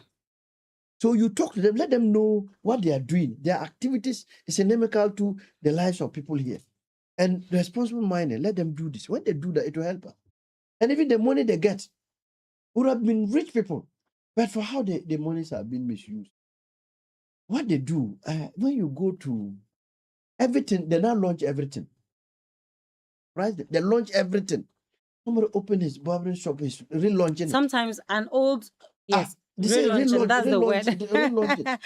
So you talk to them, let them know what they are doing. Their activities is inimical to the lives of people here. And responsible mining, let them do this. When they do that, it will help us. And even the money they get would have been rich people. But for how the monies are being misused. What they do, when you go to everything, they now launch everything. Right? They launch everything. Somebody open his barbering shop, he's relaunching it. Sometimes an old, yes, They say relaunching, that's the relaunch word. it, relaunch it.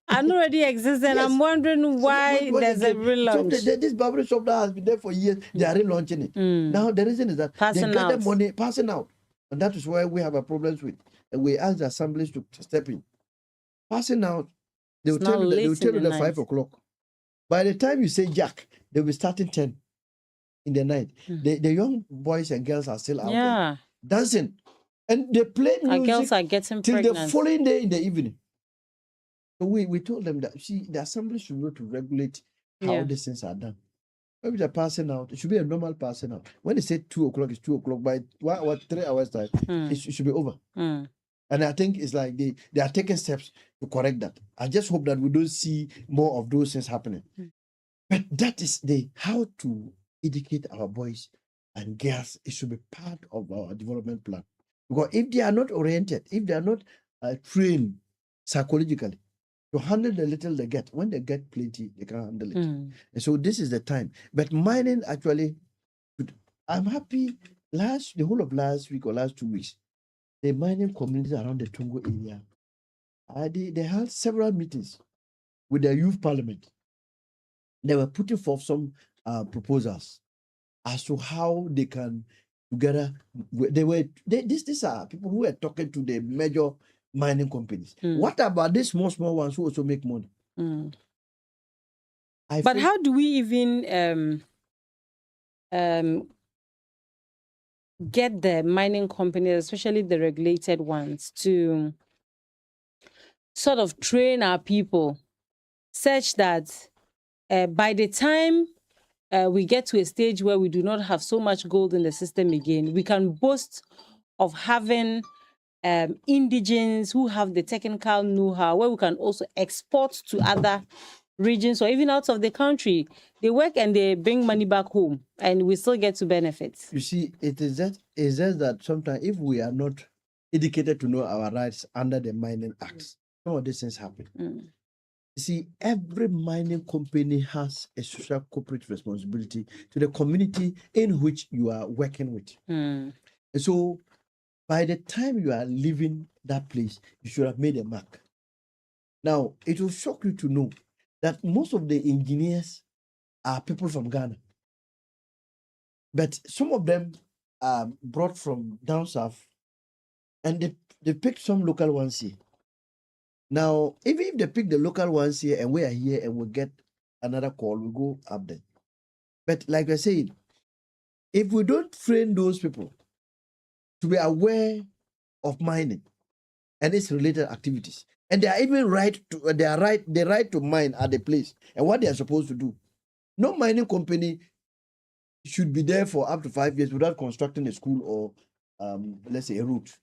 And already exists, and Yes. I'm wondering why What there's they a did, relaunch. this barbering shop that has been there for years, they are relaunching it. Now the reason is that Passing they get the out. money passing out. And that is why we have a problems with. And we ask the assemblies to step in. Passing out, they will It's tell not you that, they will late tell in you the that night. 5 o'clock. By the time you say Jack, they'll be starting 10 in the night. The young boys and girls are still out there Yeah. dancing. And they play Our girls music are getting till the pregnant. following day in the evening. So we told them that the assembly should go to regulate how Yeah. these things are done. Maybe they're passing out. It should be a normal passing out. When they say 2 o'clock, it's 2 o'clock. By 1 or 3 hours time, it should be over. And I think it's like they are taking steps to correct that. I just hope that we don't see more of those things happening. But that is how to educate our boys and girls. It should be part of our development plan. Because if they are not oriented, if they are not trained psychologically to handle the little they get, when they get plenty, they can handle it. And so this is the time. But mining actually, I'm happy the whole of last week or last 2 weeks, the mining communities around the Tongo area, they held several meetings with the youth parliament. They were putting forth some proposals as to how they can together. These are people who were talking to the major mining companies. What about these small ones who also make money? But how do we even get the mining companies, especially the regulated ones, to sort of train our people such that by the time we get to a stage where we do not have so much gold in the system again, we can boast of having indigenes who have the technical know-how, where we can also export to other regions or even out of the country. They work and they bring money back home, and we still get to benefit. You see, it's just that sometimes if we are not educated to know our rights under the Mining Acts, some of these things happen. You see, every mining company has a social corporate responsibility to the community in which you are working with. And so by the time you are leaving that place, you should have made a mark. Now, it will shock you to know that most of the engineers are people from Ghana. But some of them are brought from down south, and they picked some local ones here. Now, even if they pick the local ones here and we are here and we get another call, we go up there. But like I said, if we don't train those people to be aware of mining and its related activities, And they are even they right to mine at the place and what they are supposed to do. No mining company should be there for up to 5 years without constructing a school or let's say a route.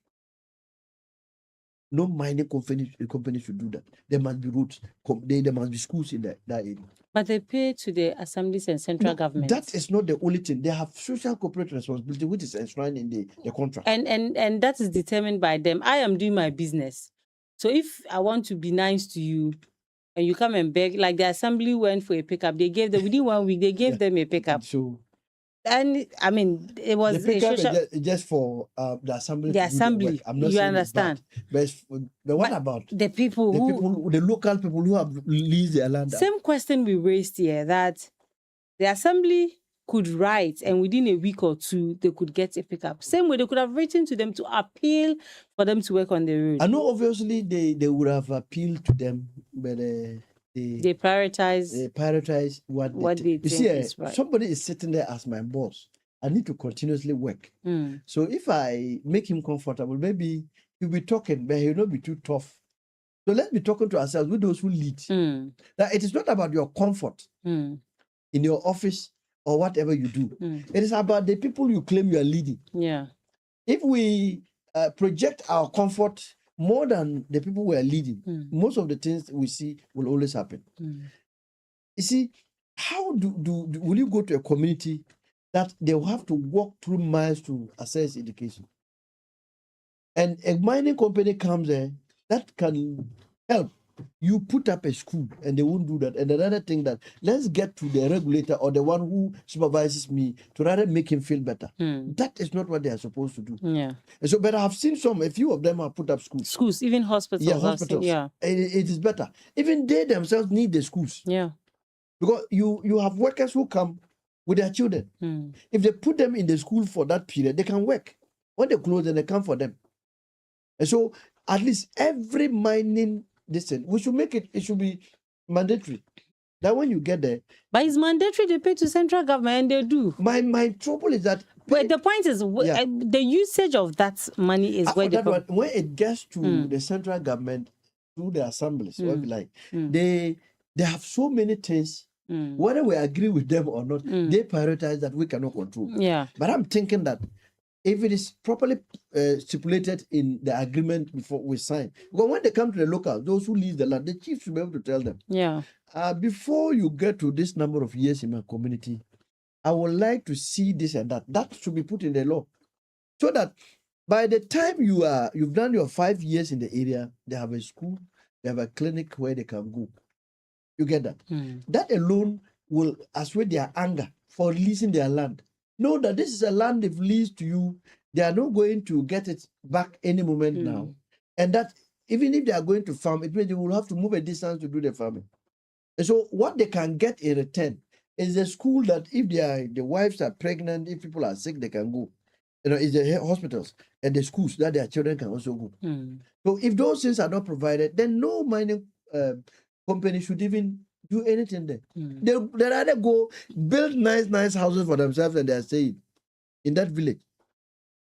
No mining company should do that. There must be routes. There must be schools in that area. But they pay to the assemblies and central government. That is not the only thing. They have social corporate responsibility, which is enshrined in the contract. And that is determined by them. I am doing my business. So if I want to be nice to you and you come and beg, like the assembly went for a pickup, they gave them within 1 week, they gave them a pickup. So and I mean it was the pickup is just for the assembly. The assembly. I'm not you saying understand. But what about the people the local people who have leased their land? Same question we raised here, that the assembly could write and within a week or two they could get a pickup. Same way they could have written to them to appeal for them to work on the road. I know obviously they would have appealed to them, but they prioritize what they you see, is right. Somebody is sitting there as my boss. I need to continuously work. So if I make him comfortable, maybe he'll be talking, but he'll not be too tough. So let's be talking to ourselves with those who lead. That it is not about your comfort in your office or whatever you do. It is about the people you claim you are leading. Yeah. If we project our comfort more than the people we are leading, most of the things we see will always happen. You see, how will you go to a community that they will have to walk through miles to access education? And a mining company comes there that can help you put up a school, and they won't do that. And another thing, that let's get to the regulator or the one who supervises me to rather make him feel better. That is not what they are supposed to do. Yeah. And so, but I have seen a few of them have put up schools. Schools, even hospitals. Yeah, hospitals. Yeah. It is better. Even they themselves need the schools. Yeah. Because you have workers who come with their children. If they put them in the school for that period, they can work. When they close, then they come for them. And so, at least every mining distance, we should make it should be mandatory. That when you get there. But it's mandatory, they pay to central government, and they do. My trouble is that. But the point is, the usage of that money is where when it gets to the central government through the assemblies, they have so many things. Whether we agree with them or not, they prioritize that we cannot control. Yeah. But I'm thinking that if it is properly stipulated in the agreement before we sign, because when they come to the local, those who lease the land, the chief should be able to tell them. Yeah. Before you get to this number of years in my community, I would like to see this and that. That should be put in the law, so that by the time you've done your 5 years in the area, they have a school, they have a clinic where they can go. You get that? That alone will assuage their anger for leasing their land. Know that this is a land they've leased to you. They are not going to get it back any moment now. And that even if they are going to farm, it means they will have to move a distance to do the farming. And so what they can get in return is a school that if the wives are pregnant, if people are sick, they can go. It's the hospitals and the schools that their children can also go. So if those things are not provided, then no mining company should even do anything there. They rather go build nice houses for themselves and they are staying in that village.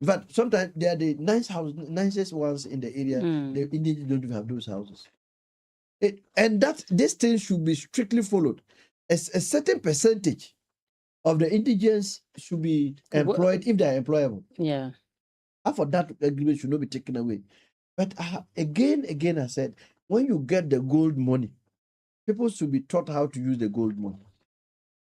In fact, sometimes they are the nicest ones in the area. The Indians don't even have those houses. And that this thing should be strictly followed. A certain percentage of the indigents should be employed if they are employable. Yeah. Half of that agreement should not be taken away. But again, I said, when you get the gold money, people should be taught how to use the gold money.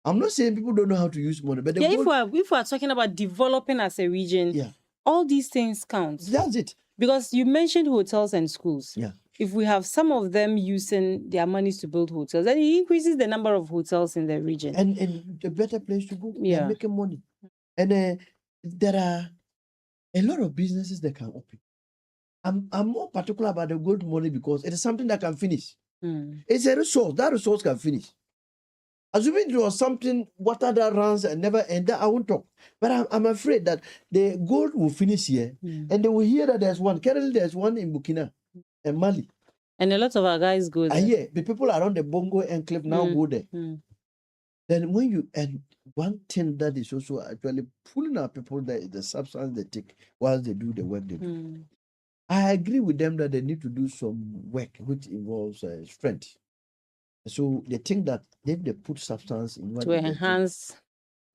I'm not saying people don't know how to use money, but if we are talking about developing as a region, all these things count. That's it. Because you mentioned hotels and schools. Yeah. If we have some of them using their monies to build hotels, then it increases the number of hotels in the region. And a better place to go. Yeah. They're making money. And there are a lot of businesses that can open. I'm more particular about the gold money because it is something that can finish. It's a resource. That resource can finish. Assuming it was something, water that runs and never end, I won't talk. But I'm afraid that the gold will finish here and they will hear that there's one. Currently, there's one in Burkina and Mali. And a lot of our guys go there. Yeah, the people around the Bongo enclave now go there. Then and one thing that is also actually pulling our people there is the substance they take while they do the work they do. I agree with them that they need to do some work which involves strength. So they think that if they put substance in what To they drink- enhance.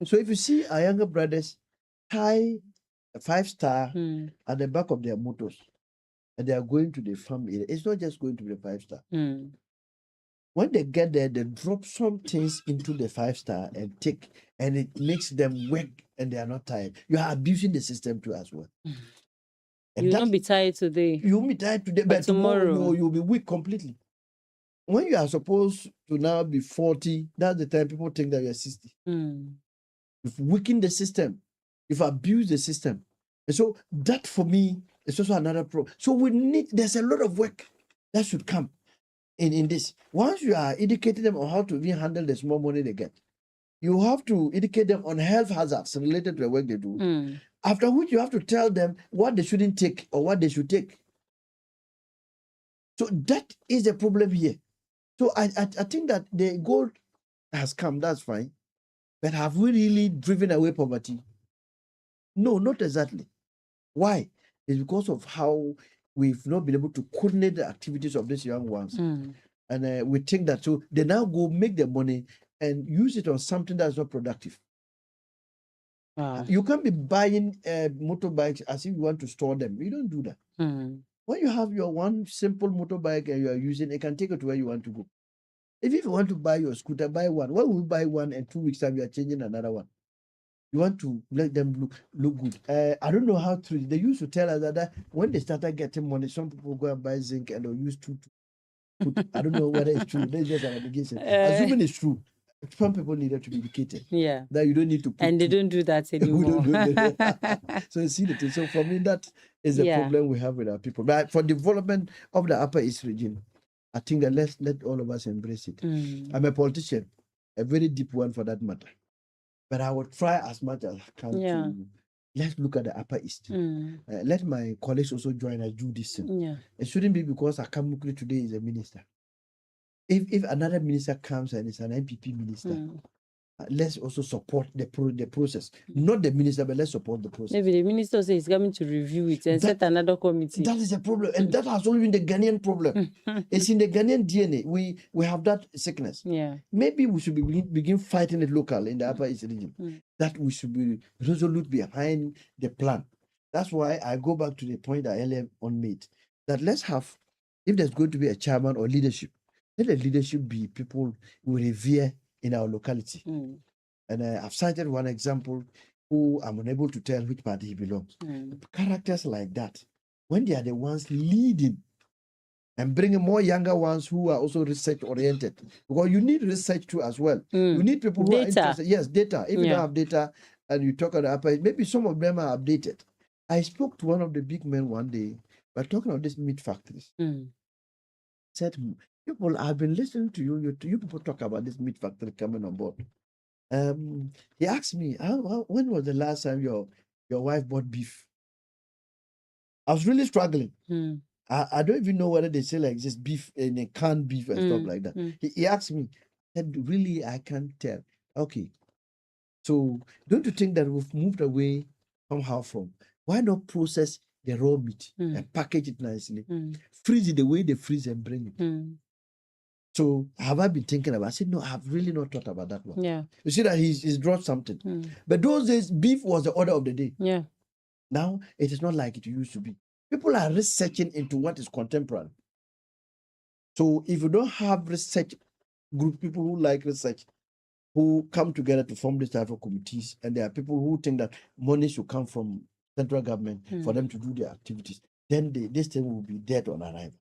So if you see our younger brothers tie a 5-star Mm, at the back of their motors and they are going to the farm area, it's not just going to be a 5-star. mm, When they get there, they drop some things into the 5-star and take, and it makes them work and they are not tired. You are abusing the system too as well. Mm. And you will that not be tired today. you'll be tired today, but tomorrow you'll be weak completely. When you are supposed to now be 40, that's the time people think that you're 60. Mm, You've weakened the system, you've abused the system. And so that for me is also another problem. So there's a lot of work that should come in this. Once you are educating them on how to even handle the small money they get, you have to educate them on health hazards related to the work they do. mm, After which you have to tell them what they shouldn't take or what they should take. So that is the problem here. So I think that the goal has come, that's fine. But have we really driven away poverty? No, not exactly. Why? It's because of how we've not been able to coordinate the activities of these young ones. mm. And we think that so they now go make their money and use it on something that's not productive. Wow. You can't be buying motorbikes as if you want to store them. You don't do that. Mm, When you have your one simple motorbike and you are using it, can take it to where you want to go. If you want to buy your scooter, buy one. Why will you buy one and 2 weeks time you are changing another one? You want to let them look good. I don't know how true. They used to tell us that when they started getting money, some people go and buy zinc and they'll use two. I don't know whether it's true. That's just an allegation. Assuming it's true, some people needed to be educated. yeah. That you don't need to put And they two. don't do that We anymore. don't do that. So you see the thing. So for me, that is the Yeah. problem we have with our people. But for development of the Upper East region, I think that let all of us embrace it. Mm, I'm a politician, a very deep one for that matter. But I will try as much as I can Yeah. to let's look at the Upper East. mm, Let my colleagues also join us do this thing. yeah. It shouldn't be because Akamukri today is a minister. If another minister comes and is an MPP minister, Mm. Let's also support the process. Not the minister, but let's support the process. Maybe the minister says he's coming to review it and That- set another committee. That is a problem, and that has always been the Ghanaian problem. It's in the Ghanaian DNA. We have that sickness. Yeah. Maybe we should begin fighting it local in the Upper East region. Mm. That we should be resolute behind the plan. That's why I go back to the point that earlier on made. That let's have, if there's going to be a chairman or leadership, let the leadership be people we revere in our locality. Mm, And I've cited one example who I'm unable to tell which party he belongs. mm, Characters like that, when they are the ones leading and bringing more younger ones who are also research oriented, because you need research too as well. mm. You need people who are Data. interested. Yes, data. If you Yeah. don't have data and you talk on the upper, maybe some of them are updated. I spoke to one of the big men one day. We're talking about these meat factories. Mm, Said, people, I've been listening to you. You people talk about this meat factory coming on board. He asked me, when was the last time your wife bought beef? I was really struggling. mm, I don't even know whether they say like this beef in a canned beef and stuff Mm, like that. mm. He asked me, said, really, I can't tell. Okay. So don't you think that we've moved away somehow from why not process the raw meat and package it nicely, mm, freeze it the way they freeze and bring it? mm. So have I been thinking about? I said, no, I've really not thought about that one. Yeah. You see that he's dropped something. Mm, But those days, beef was the order of the day. yeah. Now it is not like it used to be. People are researching into what is contemporary. So if you don't have research group, people who like research, who come together to form this type of committees, and there are people who think that money should come from central government for them to do their activities, then this thing will be dead on arrival.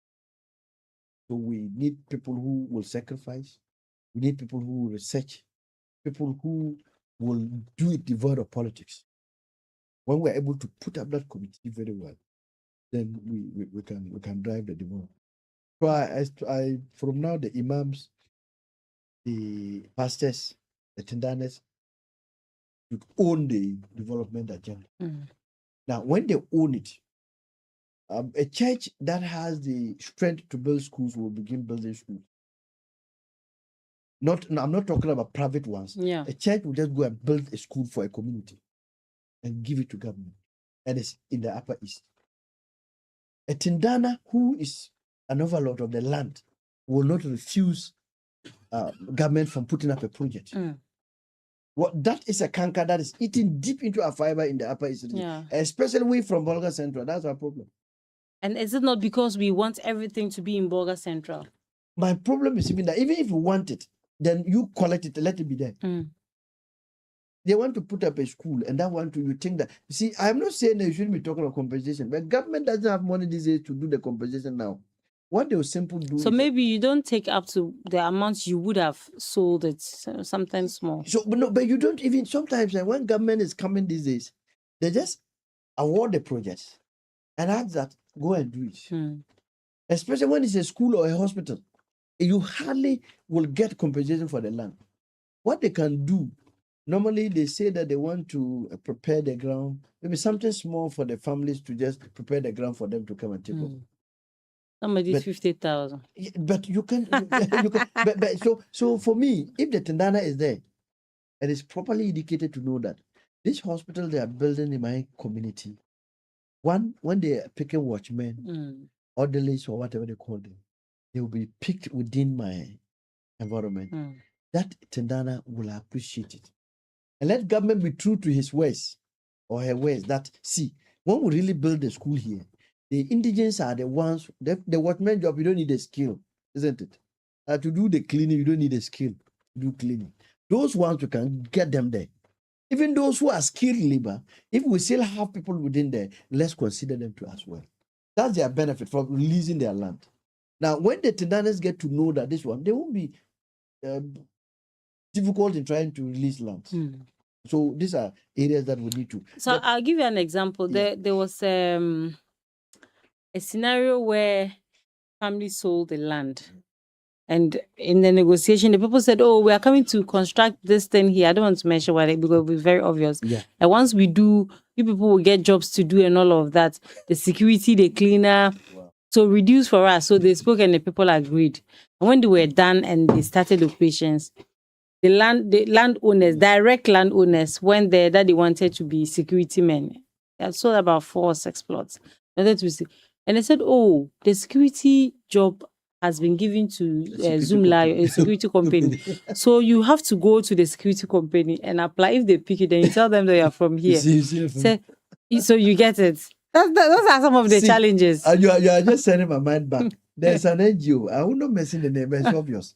So we need people who will sacrifice. We need people who will research, people who will do it devoid of politics. When we're able to put up that committee very well, then we can drive the development. So I from now the imams, the pastors, the tendanes should own the development agenda. Mm. Now, when they own it, a church that has the strength to build schools will begin building schools. I'm not talking about private ones. Yeah. A church will just go and build a school for a community and give it to government. And it's in the Upper East. a Tindana who is an overlord of the land will not refuse government from putting up a project. What that is a canker that is eating deep into our fiber in the Upper East region, Yeah. especially we from Bolga Central. That's our problem. And is it not because we want everything to be in Bolga Central? My problem is even that even if you want it, then you collect it, let it be there. They want to put up a school, and that one you think that. You see, I'm not saying that you shouldn't be talking about compensation, but government doesn't have money these days to do the compensation now. What they will simply do. So is maybe you don't take up to the amount you would have sold it, so sometimes more. so, but no, but you don't even sometimes when government is coming these days, they just award the projects and ask that go and do it. Especially when it's a school or a hospital, you hardly will get compensation for the land. What they can do, normally they say that they want to prepare the ground, maybe something small for the families to just prepare the ground for them to come and take over. Somebody's But- 50,000. Yeah, but you can, so for me, if the Tendana is there, and it's properly indicated to know that this hospital they are building in my community, when they are picking watchmen, orderlies or whatever they call them, they will be picked within my environment. That Tendana will appreciate it. And let government be true to his ways or her ways that, see, when we really build the school here, the indigents are the ones, the watchman job, you don't need a skill, isn't it? To do the cleaning, you don't need a skill to do cleaning. Those ones, you can get them there. Even those who are skilled labor, if we still have people within there, let's consider them too as well. That's their benefit from releasing their land. Now, when the Tendanas get to know that this one, they won't be difficult in trying to release land. So these are areas that we need to. So I'll give you an example. Yeah. There was a scenario where family sold the land. And in the negotiation, the people said, oh, we are coming to construct this thing here. I don't want to mention what it because it will be very obvious. Yeah. And once we do, you people will get jobs to do and all of that. The security, the cleaner. Wow. So reduce for us. So they spoke and the people agreed. And when they were done and they started operations, the landowners, direct landowners, went there that they wanted to be security men. They had sold about 4 or 6 plots. And they said, oh, the security job has been given to Zoomla, a security company. So you have to go to the security company and apply. If they pick it, then you tell them that you are from here. So you get it. Those are some of the challenges. And you are just sending my mind back. There's an NGO. I will not mention the name, it's obvious.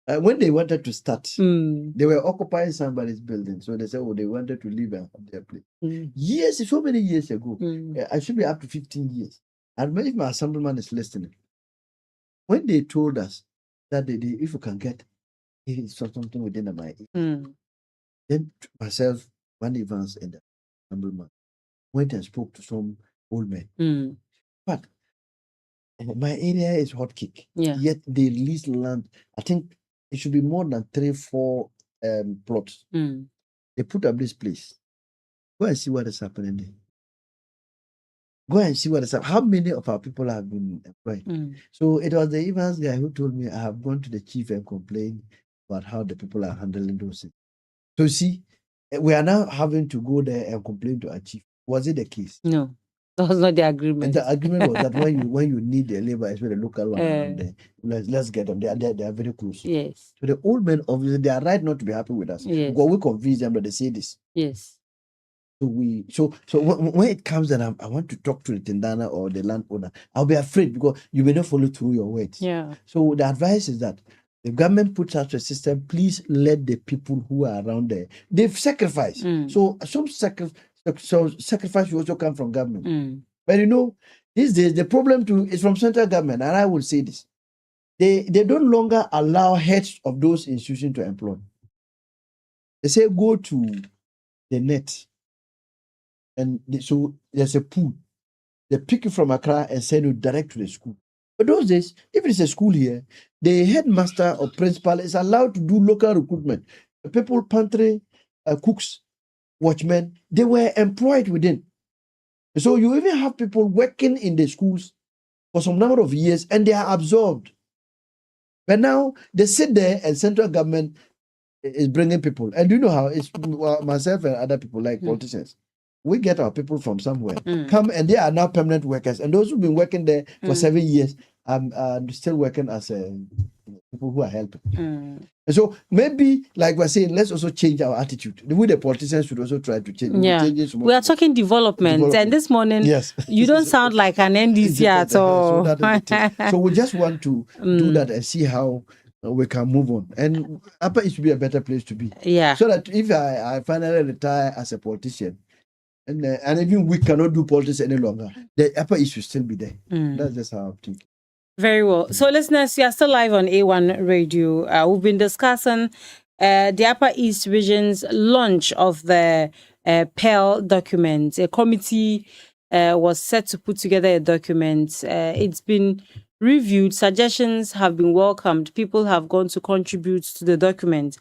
When they wanted to start, they were occupying somebody's building. So they said, oh, they wanted to leave their place. Years, so many years ago. I should be up to 15 years. I remember if my assemblyman is listening. When they told us that if you can get something within the mind, then myself, Van Evans, and the assemblyman went and spoke to some old men. But my area is hot cake. Yeah. Yet they release land. I think it should be more than 3-4 plots. They put up this place. Go and see what is happening there. Go and see what is happening. How many of our people have been employed? So it was the Evans guy who told me I have gone to the chief and complained about how the people are handling those things. So see, we are now having to go there and complain to our chief. Was it the case? No, that was not the agreement. And the agreement was that when you need the labor, especially the local one, let's get them. They are very close. Yes. So the old men, obviously, they are right not to be happy with us. Yes. Because we convince them that they say this. Yes. So when it comes that I want to talk to the Tendana or the landowner, I'll be afraid because you may not follow through your words. Yeah. So the advice is that the government puts out a system, please let the people who are around there, they've sacrificed. So some sacrifice will also come from government. But these days the problem too is from central government, and I will say this. They don't longer allow heads of those institutions to employ. They say go to the net. And so there's a pool. They pick you from Accra and send you direct to the school. But those days, if it's a school here, the headmaster or principal is allowed to do local recruitment. The people, pantry, cooks, watchmen, they were employed within. So you even have people working in the schools for some number of years and they are absorbed. But now they sit there and central government is bringing people. And you know how it's myself and other people like politicians. we get our people from somewhere, come and they are now permanent workers. And those who've been working there for 7 years are still working as people who are helping. And so maybe, like we're saying, let's also change our attitude. The way the politicians should also try to change. Yeah, we are talking development. And this morning, yes, you don't sound like an NDC at all. So we just want to do that and see how we can move on. And Upper East should be a better place to be. Yeah. So that if I finally retire as a politician, and even we cannot do politics any longer, the Upper East should still be there. That's just how I think. Very well. So, listeners, you are still live on A1 Radio. We've been discussing the Upper East Region's launch of the PEL document. A committee was set to put together a document. It's been reviewed. Suggestions have been welcomed. People have gone to contribute to the document,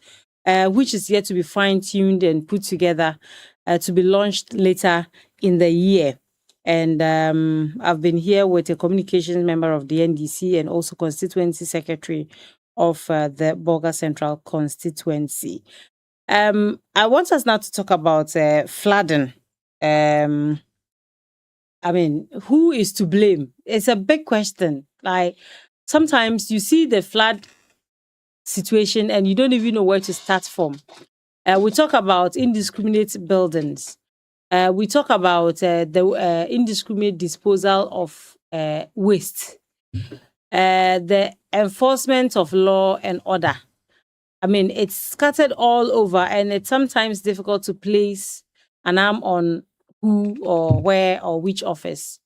which is yet to be fine-tuned and put together to be launched later in the year. And I've been here with a communications member of the NDC and also constituency secretary of the Bolga Central constituency. I want us now to talk about flooding. I mean, who is to blame? It's a big question. Like, sometimes you see the flood situation and you don't even know where to start from. We talk about indiscriminate buildings. We talk about the indiscriminate disposal of waste, the enforcement of law and order. I mean, it's scattered all over, and it's sometimes difficult to place an arm on who or where or which office.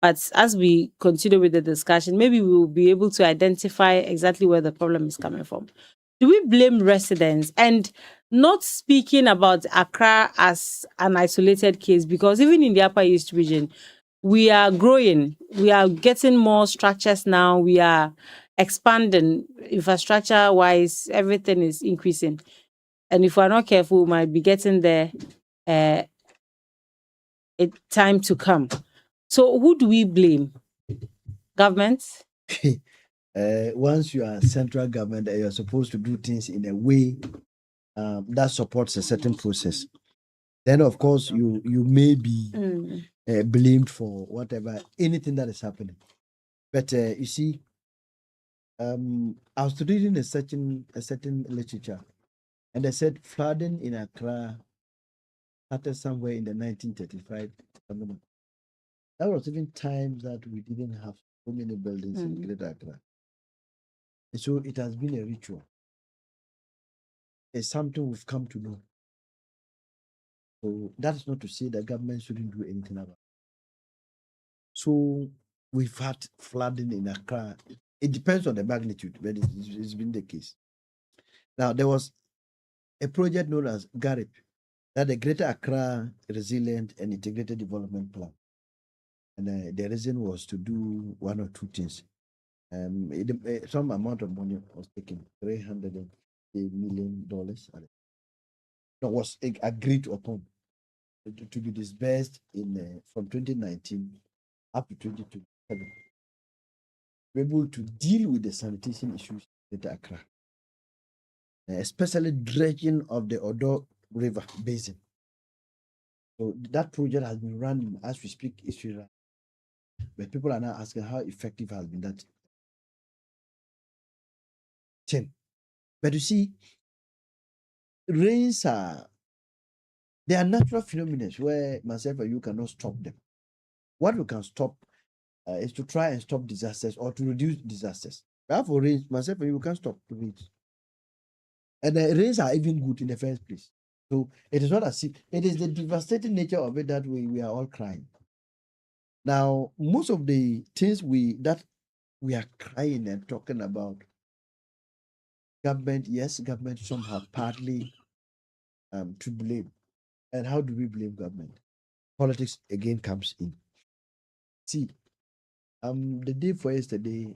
But as we continue with the discussion, maybe we will be able to identify exactly where the problem is coming from. Do we blame residents? And not speaking about Accra as an isolated case, because even in the Upper East region, we are growing. We are getting more structures now. We are expanding infrastructure-wise. Everything is increasing. And if we're not careful, we might be getting there time to come. So who do we blame? Government? Once you are central government, you're supposed to do things in a way that supports a certain process. Then, of course, you may be blamed for anything that is happening. But you see, I was reading a certain literature, and they said flooding in Accra started somewhere in the 1935. That was even times that we didn't have so many buildings in Greater Accra. And so it has been a ritual. It's something we've come to know. So that is not to say that government shouldn't do anything about it. So we've had flooding in Accra. It depends on the magnitude, but it's been the case. Now, there was a project known as GARIP, that the Greater Accra Resilient and Integrated Development Plan. And the reason was to do one or two things. Some amount of money was taken, $300 million. That was agreed upon to be disbursed from 2019 up to 2027. We're able to deal with the sanitation issues in Accra, especially dredging of the Odo River Basin. So that project has been running as we speak. But people are now asking how effective has been that thing. But you see, rains they are natural phenomena where myself and you cannot stop them. What we can stop is to try and stop disasters or to reduce disasters. But for rains, myself and you can't stop the rains. And the rains are even good in the first place. So it is not as if it is the devastating nature of it that we are all crying. Now, most of the things that we are crying and talking about, government, yes, government, some have partly to blame. And how do we blame government? Politics again comes in. See, the day for yesterday,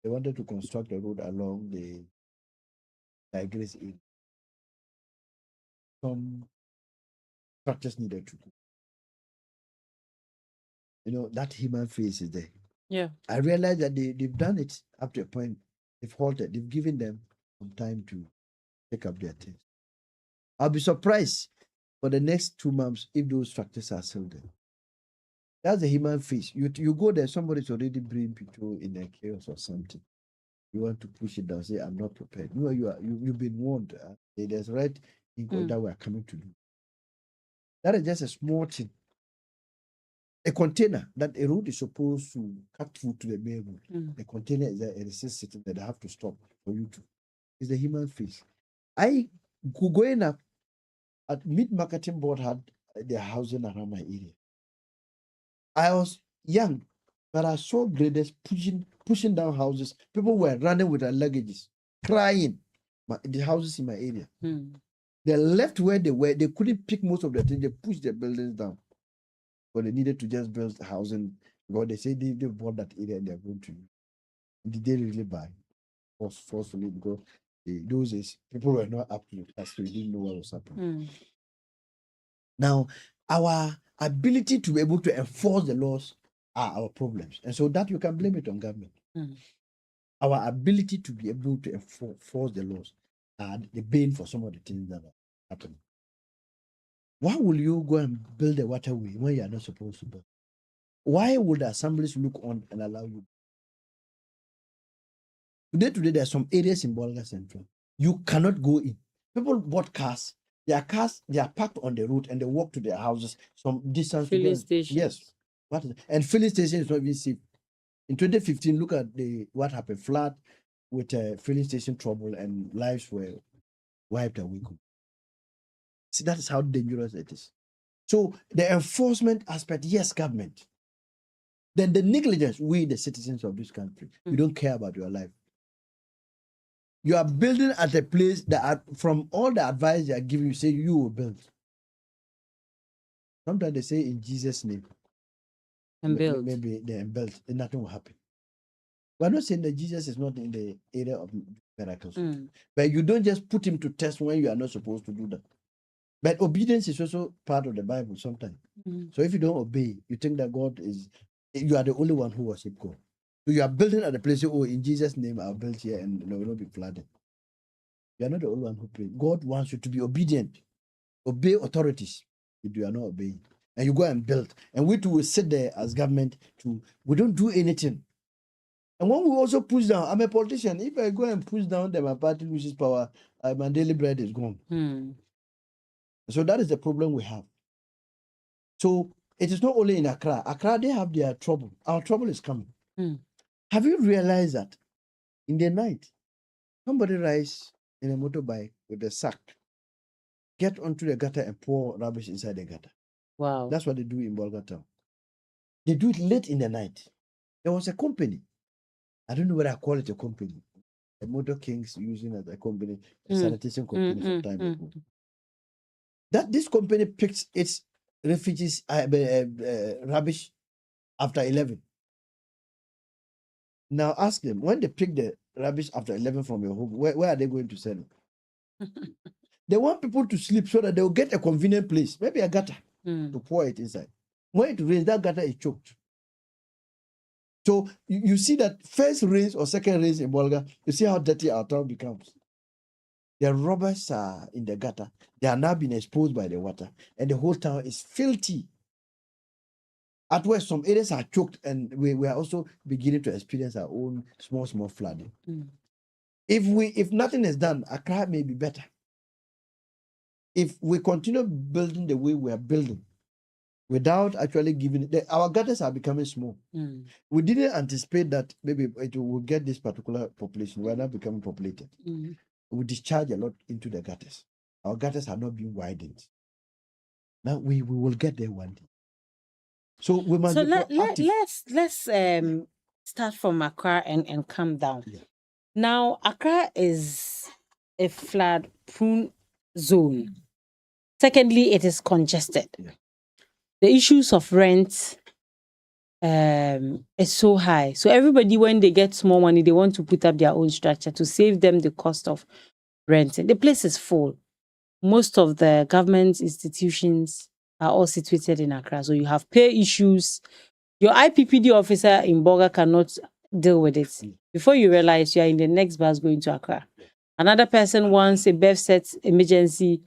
they wanted to construct a road along the Tigris area. Some structures needed to go. That human face is there. Yeah. I realized that they've done it up to a point. They've halted. They've given them some time to pick up their things. I'll be surprised for the next 2 months if those factors are still there. That's the human face. You go there, somebody's already bringing people in a chaos or something. You want to push it down, say, I'm not prepared. You've been warned. There's right thing that we are coming to do. That is just a small thing. A container that a road is supposed to cut through to the main road. The container is there, it is sitting there, they have to stop for you to. It's the human face. I going up at Mid Marketing Board had their housing around my area. I was young, but I saw graders pushing down houses. People were running with their luggages, crying. The houses in my area. They left where they were. They couldn't pick most of the things. They pushed their buildings down. But they needed to just build housing. Because they say they bought that area and they're going to. Did they really buy? Forcefully, because those days people were not up to it. So we didn't know what was happening. Now, our ability to be able to enforce the laws are our problems. And so that you can blame it on government. Our ability to be able to enforce the laws are the bane for some of the things that are happening. Why will you go and build a waterway when you are not supposed to build? Why would the assemblies look on and allow you? Today, there are some areas in Bolga Central. You cannot go in. People bought cars. Their cars, they are parked on the road and they walk to their houses some distance. Filling stations. Yes. And filling station is not even safe. In 2015, look at what happened. Flood with filling station trouble and lives were wiped away. See, that is how dangerous it is. So the enforcement aspect, yes, government. Then the negligence, we, the citizens of this country, we don't care about your life. You are building at a place that, from all the advice they are giving you, say you will build. Sometimes they say in Jesus' name. And build. Maybe they build, and nothing will happen. We're not saying that Jesus is not in the area of miracles. But you don't just put him to test when you are not supposed to do that. But obedience is also part of the Bible sometimes. So if you don't obey, you think that God is, you are the only one who worship God. So you are building at the place, oh, in Jesus' name I'll build here and there will not be flooding. You are not the only one who prays. God wants you to be obedient. Obey authorities if you are not obeying. And you go and build. And we too will sit there as government we don't do anything. And when we also push down, I'm a politician. If I go and push down, then my party loses power, my daily bread is gone. So that is the problem we have. So it is not only in Accra. Accra, they have their trouble. Our trouble is coming. Have you realized that in the night, somebody rides in a motorbike with a sack, get onto the gutter and pour rubbish inside the gutter? Wow. That's what they do in Bolga Town. They do it late in the night. There was a company. I don't know whether I call it a company. The Motor Kings using as a company, a sanitation company some time ago. That this company picks its refugees rubbish after 11. Now ask them, when they pick the rubbish after 11 from your home, where are they going to sell it? They want people to sleep so that they'll get a convenient place, maybe a gutter, to pour it inside. When it rains, that gutter is choked. So you see that first rains or second rains in Bolga, you see how dirty our town becomes. The robbers are in the gutter. They are now being exposed by the water, and the whole town is filthy. At west, some areas are choked, and we are also beginning to experience our own small flooding. If nothing is done, Accra may be better. If we continue building the way we are building, without actually giving it, our gutters are becoming small. We didn't anticipate that maybe it will get this particular population. We are not becoming populated. We discharge a lot into the gutters. Our gutters are not being widened. Now we will get there one day. So we must. So let's start from Accra and come down. Yeah. Now Accra is a flood-prone zone. Secondly, it is congested. Yeah. The issues of rent is so high. So everybody, when they get small money, they want to put up their own structure to save them the cost of renting. The place is full. Most of the government institutions are all situated in Accra. So you have pay issues. Your IPPD officer in Bolga cannot deal with it. Before you realize, you are in the next bus going to Accra. Another person wants a birth set emergency.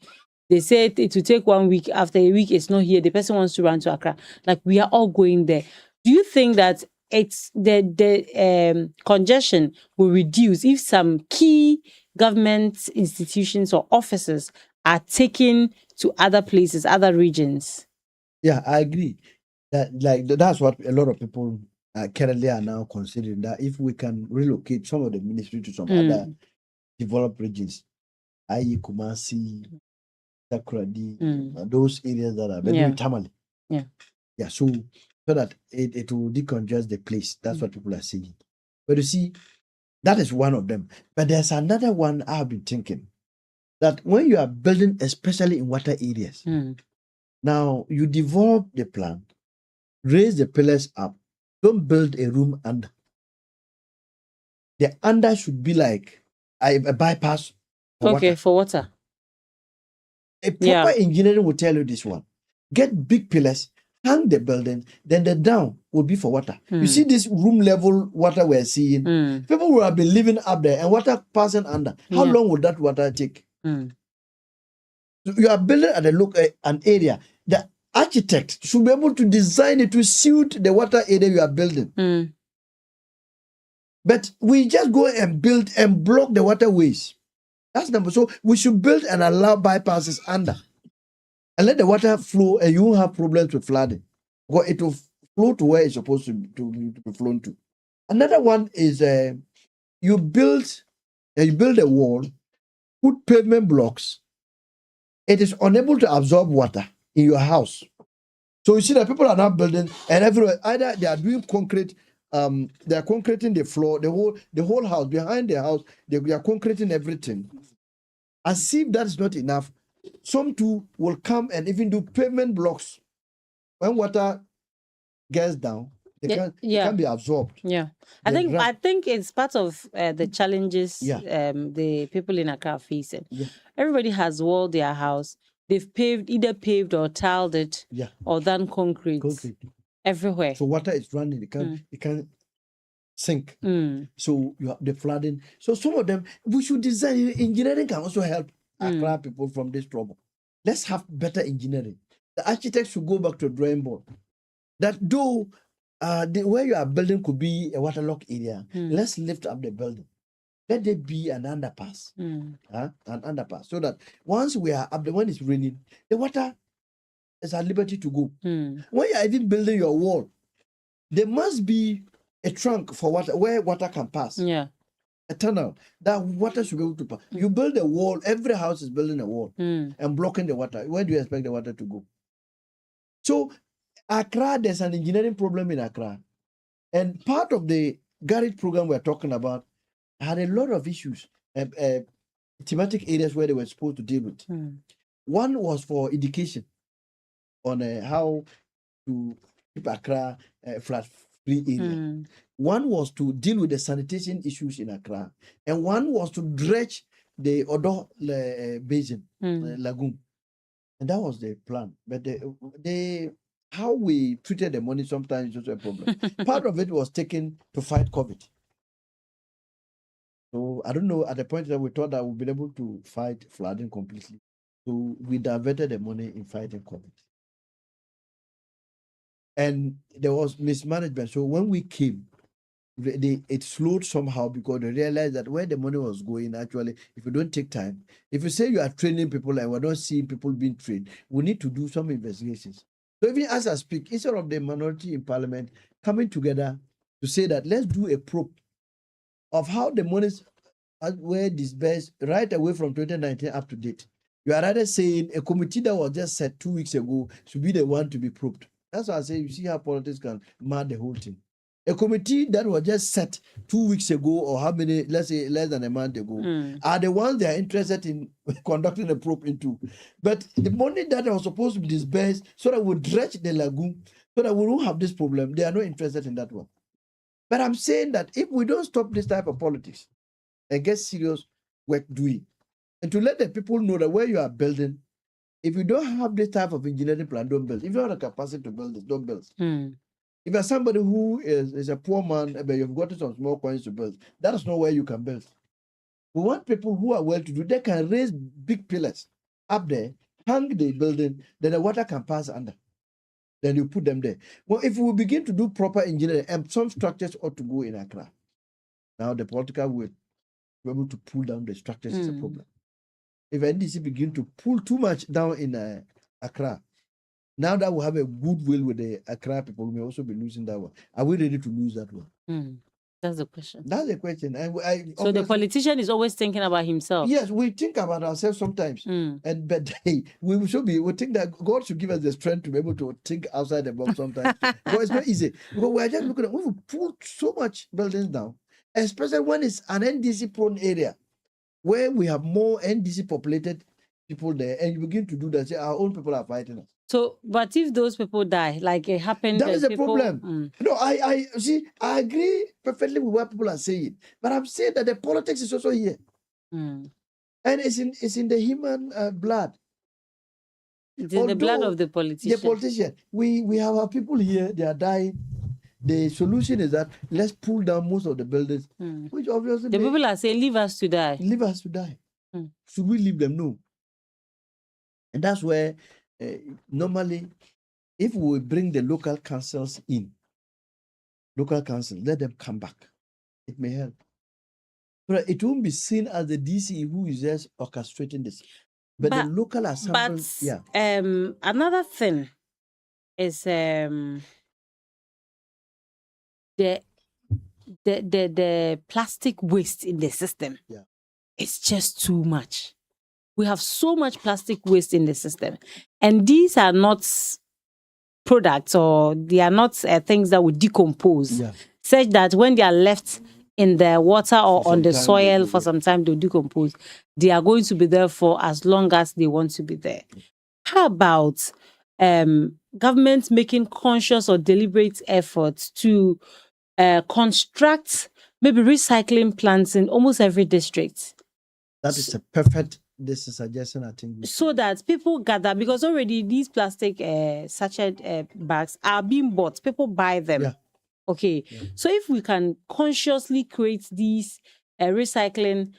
They said it will take 1 week. After a week, it's not here. The person wants to run to Accra. Like, we are all going there. Do you think that it's the congestion will reduce if some key government institutions or offices are taken to other places, other regions? Yeah, I agree. That's what a lot of people currently are now considering, that if we can relocate some of the ministry to some other developed regions, i.e. Kumasi, Takoradi, those areas that are very Tamale. Yeah. Yeah, so that it will decongest the place. That's what people are saying. But you see, that is one of them. But there's another one I've been thinking, that when you are building, especially in water areas, now you develop the plan, raise the pillars up, don't build a room under. The under should be like a bypass for water. For water. A proper engineering will tell you this one. Get big pillars, hang the building, then the down will be for water. You see this room level water we're seeing? People will have been living up there and water passing under. How long would that water take? You are building at an area. The architect should be able to design it to suit the water area you are building. But we just go and build and block the waterways. That's number. So we should build and allow bypasses under, and let the water flow, and you won't have problems with flooding, because it will flow to where it's supposed to be flown to. Another one is you build a wall, put pavement blocks. It is unable to absorb water in your house. So you see that people are now building, and everywhere either they are doing concrete. They are concreting the floor, the whole house. Behind the house, they are concreting everything. As if that is not enough, some too will come and even do pavement blocks. When water gets down, it can be absorbed. Yeah, I think it's part of the challenges the people in Accra are facing. Yeah. Everybody has walled their house. They've either paved or tiled it, or done concrete. Everywhere. So water is running, it can sink. So you have the flooding. So some of them, we should design. Engineering can also help Accra people from this trouble. Let's have better engineering. The architects should go back to the drawing board. That though where you are building could be a waterlogged area, let's lift up the building. Let there be an underpass. An underpass. So that once we are up there, when it's raining, the water is at liberty to go. When you are even building your wall, there must be a trunk for water where water can pass. Yeah. A tunnel that water should be able to pass. You build a wall, every house is building a wall and blocking the water. Where do you expect the water to go? So Accra, there's an engineering problem in Accra. And part of the garage program we're talking about had a lot of issues, thematic areas where they were supposed to deal with. One was for education, on how to keep Accra flood-free area. One was to deal with the sanitation issues in Accra, and one was to dredge the Odo Basin, lagoon. And that was the plan. But how we treated the money sometimes is also a problem. Part of it was taken to fight COVID. So I don't know, at the point that we thought that we'd be able to fight flooding completely. So we diverted the money in fighting COVID. And there was mismanagement. So when we came, it slowed somehow because they realized that where the money was going, actually, if you don't take time, if you say you are training people and we're not seeing people being trained, we need to do some investigations. So even as I speak, instead of the minority in parliament coming together to say that let's do a probe of how the monies were disbursed right away from 2019 up to date. You are rather saying a committee that was just set 2 weeks ago should be the one to be probed. That's why I say you see how politics can mad the whole thing. A committee that was just set 2 weeks ago, or how many, let's say less than a month ago, are the ones they are interested in conducting a probe into. But the money that was supposed to be disbursed so that we dredge the lagoon, so that we don't have this problem, they are not interested in that one. But I'm saying that if we don't stop this type of politics and get serious work doing, and to let the people know that where you are building, if you don't have this type of engineering plan, don't build. If you have the capacity to build it, don't build. If you're somebody who is a poor man, but you've got some small coins to build, that is not where you can build. We want people who are well-to-do. They can raise big pillars up there hang the building, then the water can pass under. Then you put them there. Well, if we begin to do proper engineering, and some structures ought to go in Accra. Now the political will be able to pull down the structures is a problem. If NDC begin to pull too much down in Accra, now that we have a goodwill with the Accra people, we may also be losing that one. Are we ready to lose that one? That's the question. That's the question. So the politician is always thinking about himself. Yes, we think about ourselves sometimes, but we should be. We think that God should give us the strength to be able to think outside the box sometimes. Because it's not easy. Because we are just looking at we put so much buildings down, especially when it's an NDC prone area, where we have more NDC populated people there, and you begin to do that. Say our own people are fighting us. So, but if those people die, like it happened, that is a people, problem. No, I see. I agree perfectly with what people are saying, but I'm saying that the politics is also here, and it's in the human blood. It's in the blood of the politician. The politician. We have our people here. They are dying. The solution is that let's pull down most of the buildings, which obviously the people are saying, "Leave us to die." Leave us to die. Should we leave them? No. And that's where. Normally, if we bring the local councils in, let them come back. It may help. But it won't be seen as the DC who is just orchestrating this. But the local assembly, another thing is the plastic waste in the system. Yeah. It's just too much. We have so much plastic waste in the system. And these are not products, or they are not things that would decompose, such that when they are left in the water or on the soil for some time, they'll decompose. They are going to be there for as long as they want to be there. How about government making conscious or deliberate efforts to construct maybe recycling plants in almost every district? That is a perfect suggestion, I think. So that people gather, because already these plastic sachet bags are being bought. People buy them. Yeah. Okay. Yeah. So if we can consciously create these recycling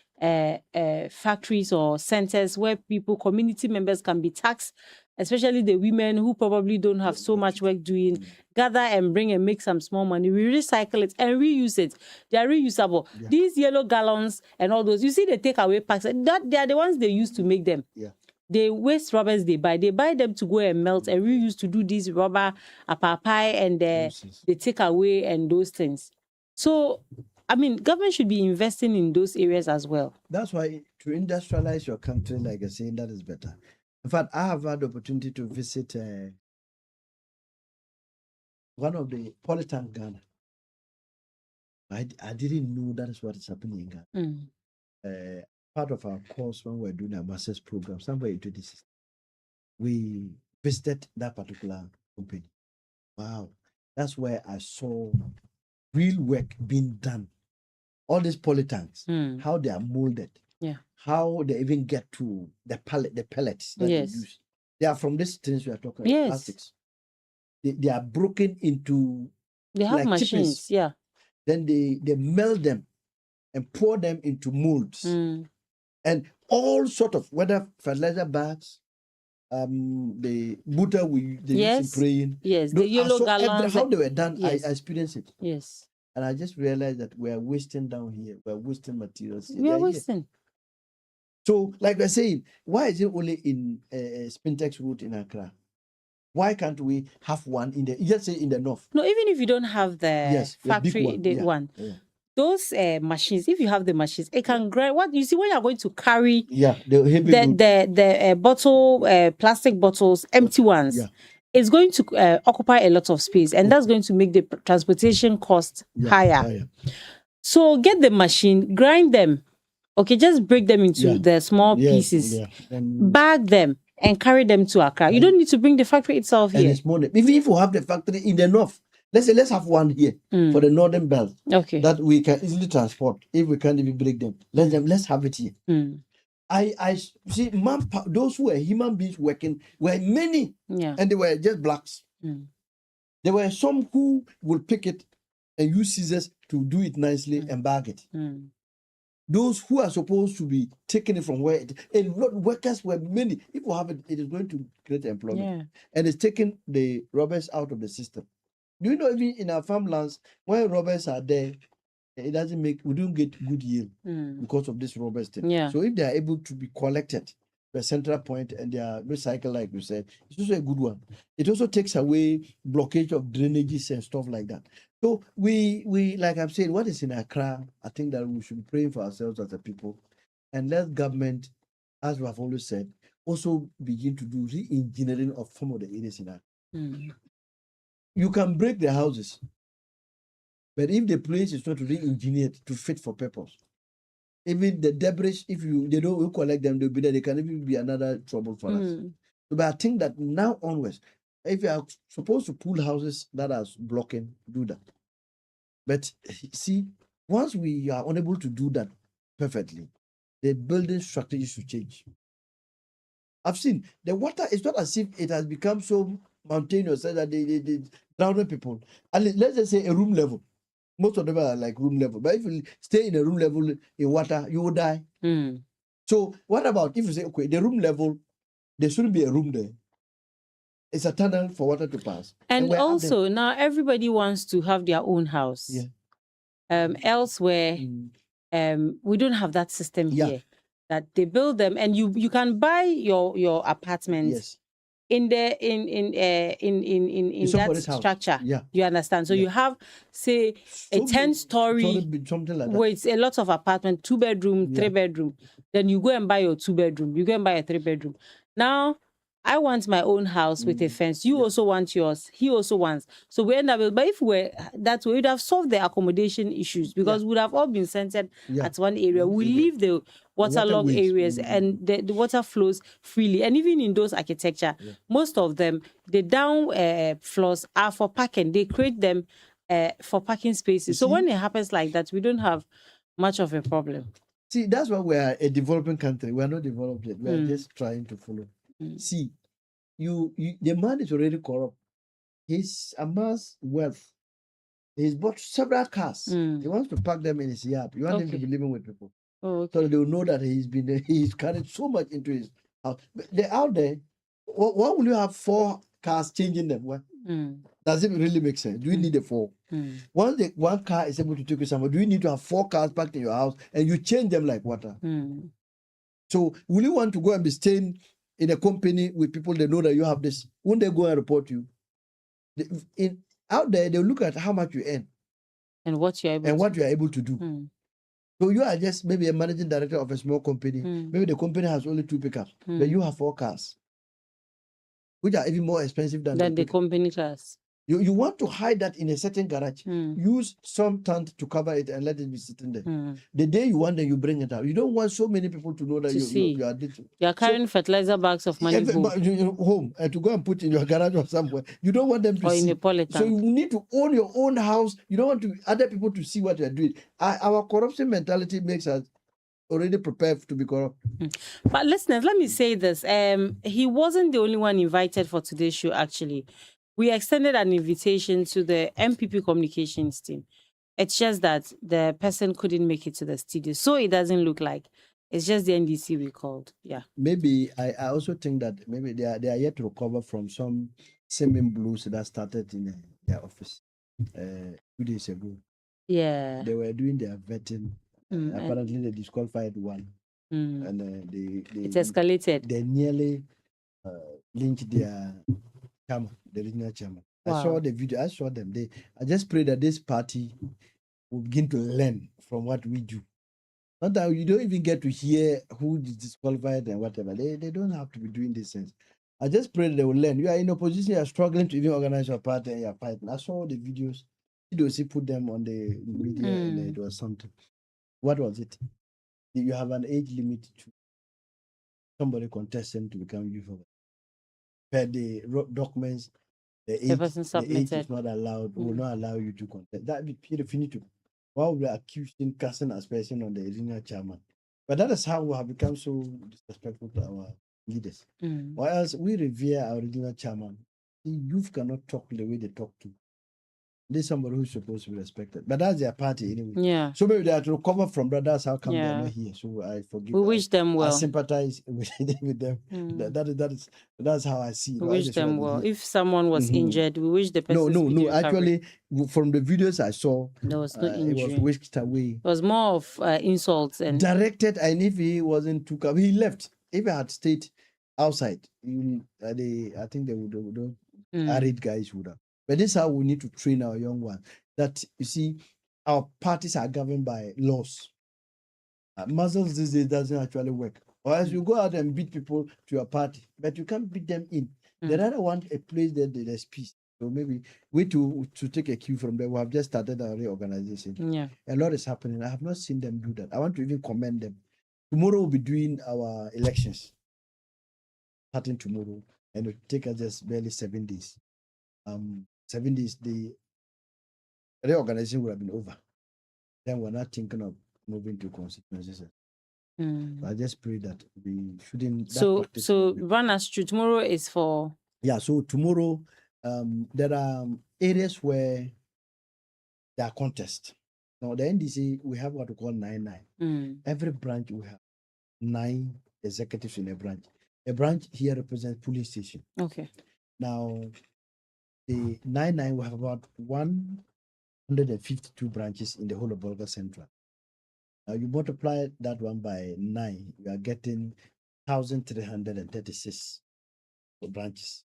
factories or centers where community members can be taxed, especially the women who probably don't have so much work doing, gather and bring and make some small money. We recycle it and reuse it. They are reusable. Yeah. These yellow gallons and all those, you see the takeaway packs, they are the ones they use to make them. Yeah. The waste rubbers they buy them to go and melt and reuse to do this rubber, apapai, and the takeaway and those things. So, I mean, government should be investing in those areas as well. That's why to industrialize your country, like I saying, that is better. In fact, I have had the opportunity to visit one of the polytank Ghana. I didn't know that is what is happening in Ghana. Part of our course when we were doing our master's program, somewhere in 2016, we visited that particular company. Wow, that's where I saw real work being done. All these polytanks, how they are molded. Yeah. How they even get to the pellets that they use. They are from these things we are talking about, plastics. They are broken into. They have like machines, chippings. Then they melt them and pour them into molds. And all sort of, whether fertilizer bags, the butter they use in praying. Yes, the yellow gallons. How they were done, I experienced it. Yes. And I just realized that we are wasting down here. We are wasting materials. We are wasting. Here. So, like we're saying, why is it only in Spintex route in Accra? Why can't we have one in just say in the north? No, even if you don't have the factory, one. Those machines, if you have the machines, it can grind. What you see when you're going to carry the bottle, plastic bottles, empty ones, it's going to occupy a lot of space, and that's going to make the transportation cost higher. So get the machine, grind them. Okay, just break them into the small pieces, bag them, and carry them to Accra. You don't need to bring the factory itself here. It's more, even if we have the factory in the north, let's have one here for the northern belt. Okay, that we can easily transport. If we can't even break them, let's have it here. I see those who were human beings working were many, and they were just blacks. There were some who will pick it and use scissors to do it nicely and bag it. those who are supposed to be taking it from where a lot workers were many. If you have it, it is going to create employment. Yeah. And it's taking the robbers out of the system. Do you know even in our farmlands, when robbers are there, it doesn't make we don't get good yield because of this robbers thing. Yeah. So if they are able to be collected to a central point and they are recycled, like you said, it's also a good one. It also takes away blockage of drainages and stuff like that. So we like I'm saying, what is in Accra, I think that we should be praying for ourselves as a people, and let government, as we have always said, also begin to do re-engineering of some of the areas in Accra. You can break the houses, but if the place is not re-engineered to fit for purpose, even the debris, if they don't collect them, they'll be there. They can even be another trouble for us. But I think that now onwards, if you are supposed to pull houses that are blocking, do that. But see, once we are unable to do that perfectly, the building strategy should change. I've seen the water. It's not as if it has become so mountainous that they drown people. And let's just say a room level. Most of them are like room level. But if you stay in a room level in water, you will die. So what about if you say, okay, the room level, there shouldn't be a room there. It's a tunnel for water to pass. And also, now everybody wants to have their own house. Yeah. Elsewhere, we don't have that system here. That they build them, and you can buy your apartment. Yes. In that structure. Yeah. You understand? So you have, say, a 10-story something like that. with a lot of apartment, 2-bedroom, 3-bedroom. Then you go and buy your 2-bedroom. You go and buy a 3-bedroom. Now, I want my own house with a fence. You also want yours. He also wants. So we end up with, but if we're that way, we'd have solved the accommodation issues because we would have all been centered at one area. We leave the waterlogged areas and the water flows freely. And even in those architecture, most of them, the down floors are for parking. They create them for parking spaces. So when it happens like that, we don't have much of a problem. See, that's why we are a developing country. We are not developed yet. We are just trying to follow. See, the man is already corrupt. He's amassed wealth. He's bought several cars. He wants to park them in his yard. You want him to be living with people. So they will know that he's carried so much into his house. But they're out there. Why will you have 4 cars changing them? What? Does it really make sense? Do you need a 4? Once one car is able to take you somewhere, do you need to have 4 cars parked in your house and you change them like water? So will you want to go and be staying in a company with people that know that you have this? Won't they go and report you? Out there, they'll look at how much you earn and what you are able to do. So you are just maybe a managing director of a small company. Maybe the company has only 2 pickups, but you have 4 cars, which are even more expensive than the company cars. You want to hide that in a certain garage. Use some tent to cover it and let it be sitting there. The day you want them, you bring it out. You don't want so many people to know that you are carrying fertilizer bags of money home and to go and put in your garage or somewhere. You don't want them to see. So you need to own your own house. You don't want other people to see what you are doing. Our corruption mentality makes us already prepared to be corrupt. But listeners, let me say this. He wasn't the only one invited for today's show, actually. We extended an invitation to the MPP communications team. It's just that the person couldn't make it to the studio. So it doesn't look like it's just the NDC we called. Yeah. Maybe I also think that maybe they are yet to recover from some semen blues that started in their office 2 days ago. Yeah. They were doing their vetting. Apparently they disqualified one. And it escalated. They nearly lynched their chairman, the regional chairman. Wow. I saw the video. I saw them. I just pray that this party will begin to learn from what we do. Not that you don't even get to hear who is disqualified and whatever. They don't have to be doing these things. I just pray that they will learn. You are in opposition. You are struggling to even organize your party and you are fighting. I saw the videos. He put them on the media and it was something. What was it? You have an age limit to somebody contesting to become youth officer. Per the documents, the age is not allowed, will not allow you to contest. That would be definitive. Why would we accuse him casting aspersion on the regional chairman? But that is how we have become so disrespectful to our leaders. Or else we revere our regional chairman. The youth cannot talk the way they talk to. This is somebody who's supposed to be respected. But that's their party anyway. Yeah. So maybe they have to recover from that. That's how come they're Yeah. not here. So I forgive. We wish them I well. sympathize with them. Mm. That's how I see it. We Why wish they should them not be well. here? If someone was Mhm. injured, we wish the person. No. Actually, from the videos I saw, there was no it injury. was whisked away, It was more of insults and directed. And if he wasn't took up, he left. If he had stayed outside, I think they would arid guys would have. But this is how we need to train our young ones. That you see, our parties are governed by laws. Muscles these days doesn't actually work. Or else you go out and beat people to your party, but you can't beat them in. They rather want a place that there's peace. So maybe we to take a cue from them. We have just started our reorganization. Yeah. A lot is happening. I have not seen them do that. I want to even commend them. Tomorrow we'll be doing our elections. Starting tomorrow, and it will take us just barely 7 days. 7 days, the reorganization would have been over. Then we're not thinking of moving to constituencies. I just pray that we shouldn't. So run us through. Tomorrow is for. Yeah. So tomorrow, there are areas where there are contests. Now the NDC, we have what we call 9-9. Every branch we have 9 executives in a branch. A branch here represents police station. Okay. Now the 9-9 we have about 152 branches in the whole of Bolga Central. Now you multiply that one by 9, you are getting 1,336 branches.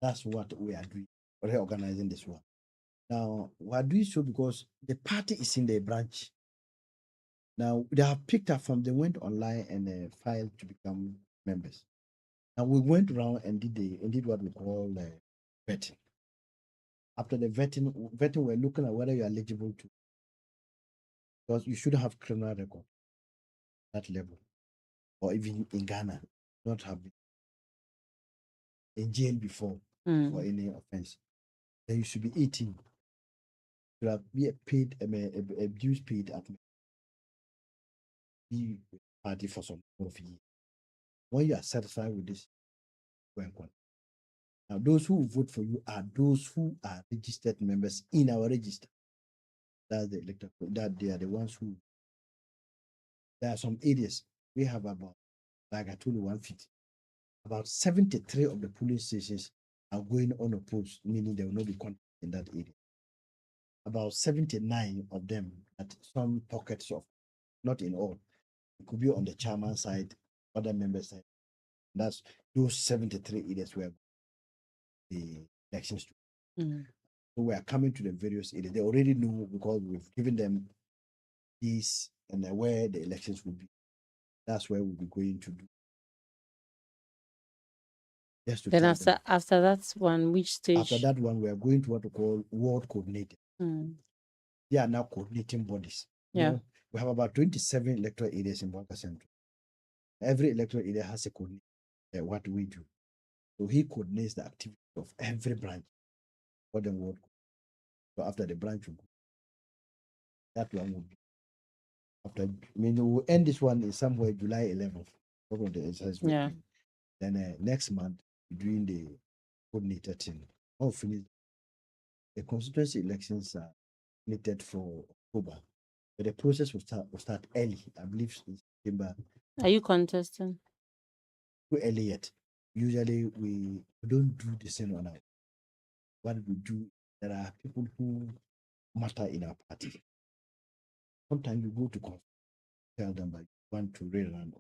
That's what we are doing. We're organizing this one. Now we are doing so because the party is in the branch. Now they have picked up from, they went online and filed to become members. Now we went around and did what we call vetting. After the vetting, we're looking at whether you're eligible to, because you should have criminal record that level, or even in Ghana, not have been in jail before for any offense. Then you should be 18. You have paid a dues paid at the party for some of years. When you are satisfied with this, go and continue. Now, those who vote for you are those who are registered members in our register. That's the electoral. That they are the ones who. There are some areas we have about, like I told you, 150. About 73 of the polling stations are going unopposed, meaning there will not be contact in that area. About 79 of them at some pockets of, not in all. It could be on the chairman side, other member side. That's those 73 areas where the elections. So we are coming to the various areas. They already know because we've given them this and where the elections will be. That's where we'll be going to do. Just to Then tell them. after that one, which stage? After that one, we are going to what we call ward coordinating. They are now coordinating bodies. Yeah. You know, we have about 27 electoral areas in Bolga Central. Every electoral area has a coordinator. What we do. So he coordinates the activity of every branch for the ward. So after the branch will go, that one will be after. We'll end this one in somewhere July 11th. Yeah. Then next month, we're doing the coordinator thing. All finished. The constituency elections are slated for October, but the process will start early. I believe in September. Are you contesting? Too early yet. Usually we don't do the same on our. What we do, there are people who matter in our party. Sometimes you go to tell them that you want to rerun.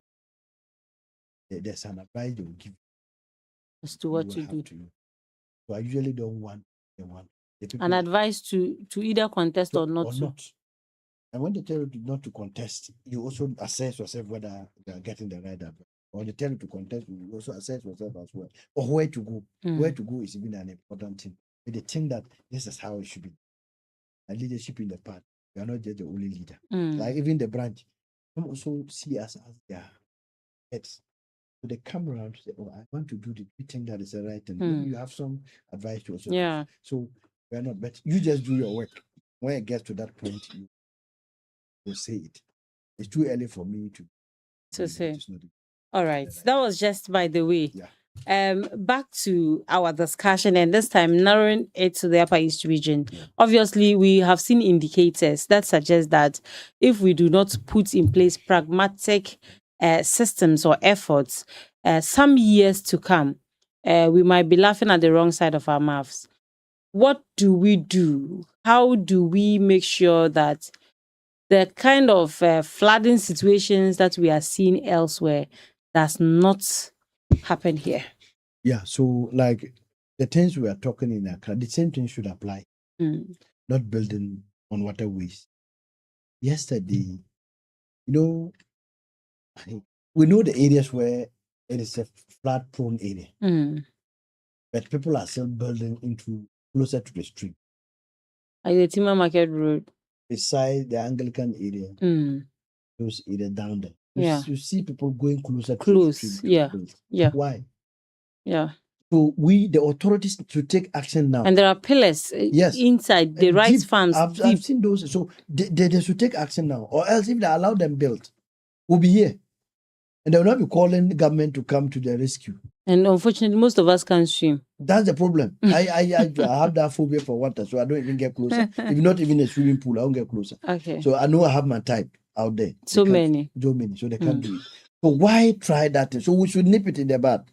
There's an advice they will give As to what to do. So I usually don't want the people An advice to either contest or not. And when they tell you not to contest, you also assess yourself whether they are getting the right advice. Or they tell you to contest, you also assess yourself as well. Or where to go. Where to go is even an important thing. But they think that this is how it should be. And leadership in the party, you are not just the only leader. Like even the branch, some also see us as their heads. So they come around to say, "Oh, I want to do the thing that is the right thing." Maybe you have some advice to also. Yeah. So we are not better. You just do your work. When it gets to that point, you will say it. It's too early for me to say. It's not. All right. That was just by the way. Yeah. Back to our discussion, and this time narrowing it to the Upper East region. Obviously, we have seen indicators that suggest that if we do not put in place pragmatic systems or efforts, some years to come, we might be laughing at the wrong side of our mouths. What do we do? How do we make sure that the kind of flooding situations that we are seeing elsewhere does not happen here? Yeah, so like the things we are talking in Accra, the same thing should apply. Mm. Not building on waterways. Yesterday, you know, we know the areas where it is a flood prone area, Mm. but people are still building into closer to the stream, Like the Timber Market Road. beside the Anglican area, Mm. those areas down there. Yeah. You see people going closer to Close, the stream. yeah. To build. Yeah. Why? Yeah. So we, the authorities, should take action now. And there are pillars Yes. inside the rice Deep. farms. I've deep. seen those. So they should take action now, or else if they allow them build, we'll be here, and they will not be calling the government to come to their rescue. And unfortunately, most of us can't swim. That's the problem. I have that phobia for water, so I don't even get closer. If not even a swimming pool, I won't get closer. Okay. So I know I have my type out there. So They can't- many. So many, so they can't do it. So why try that? So we should nip it in the bud.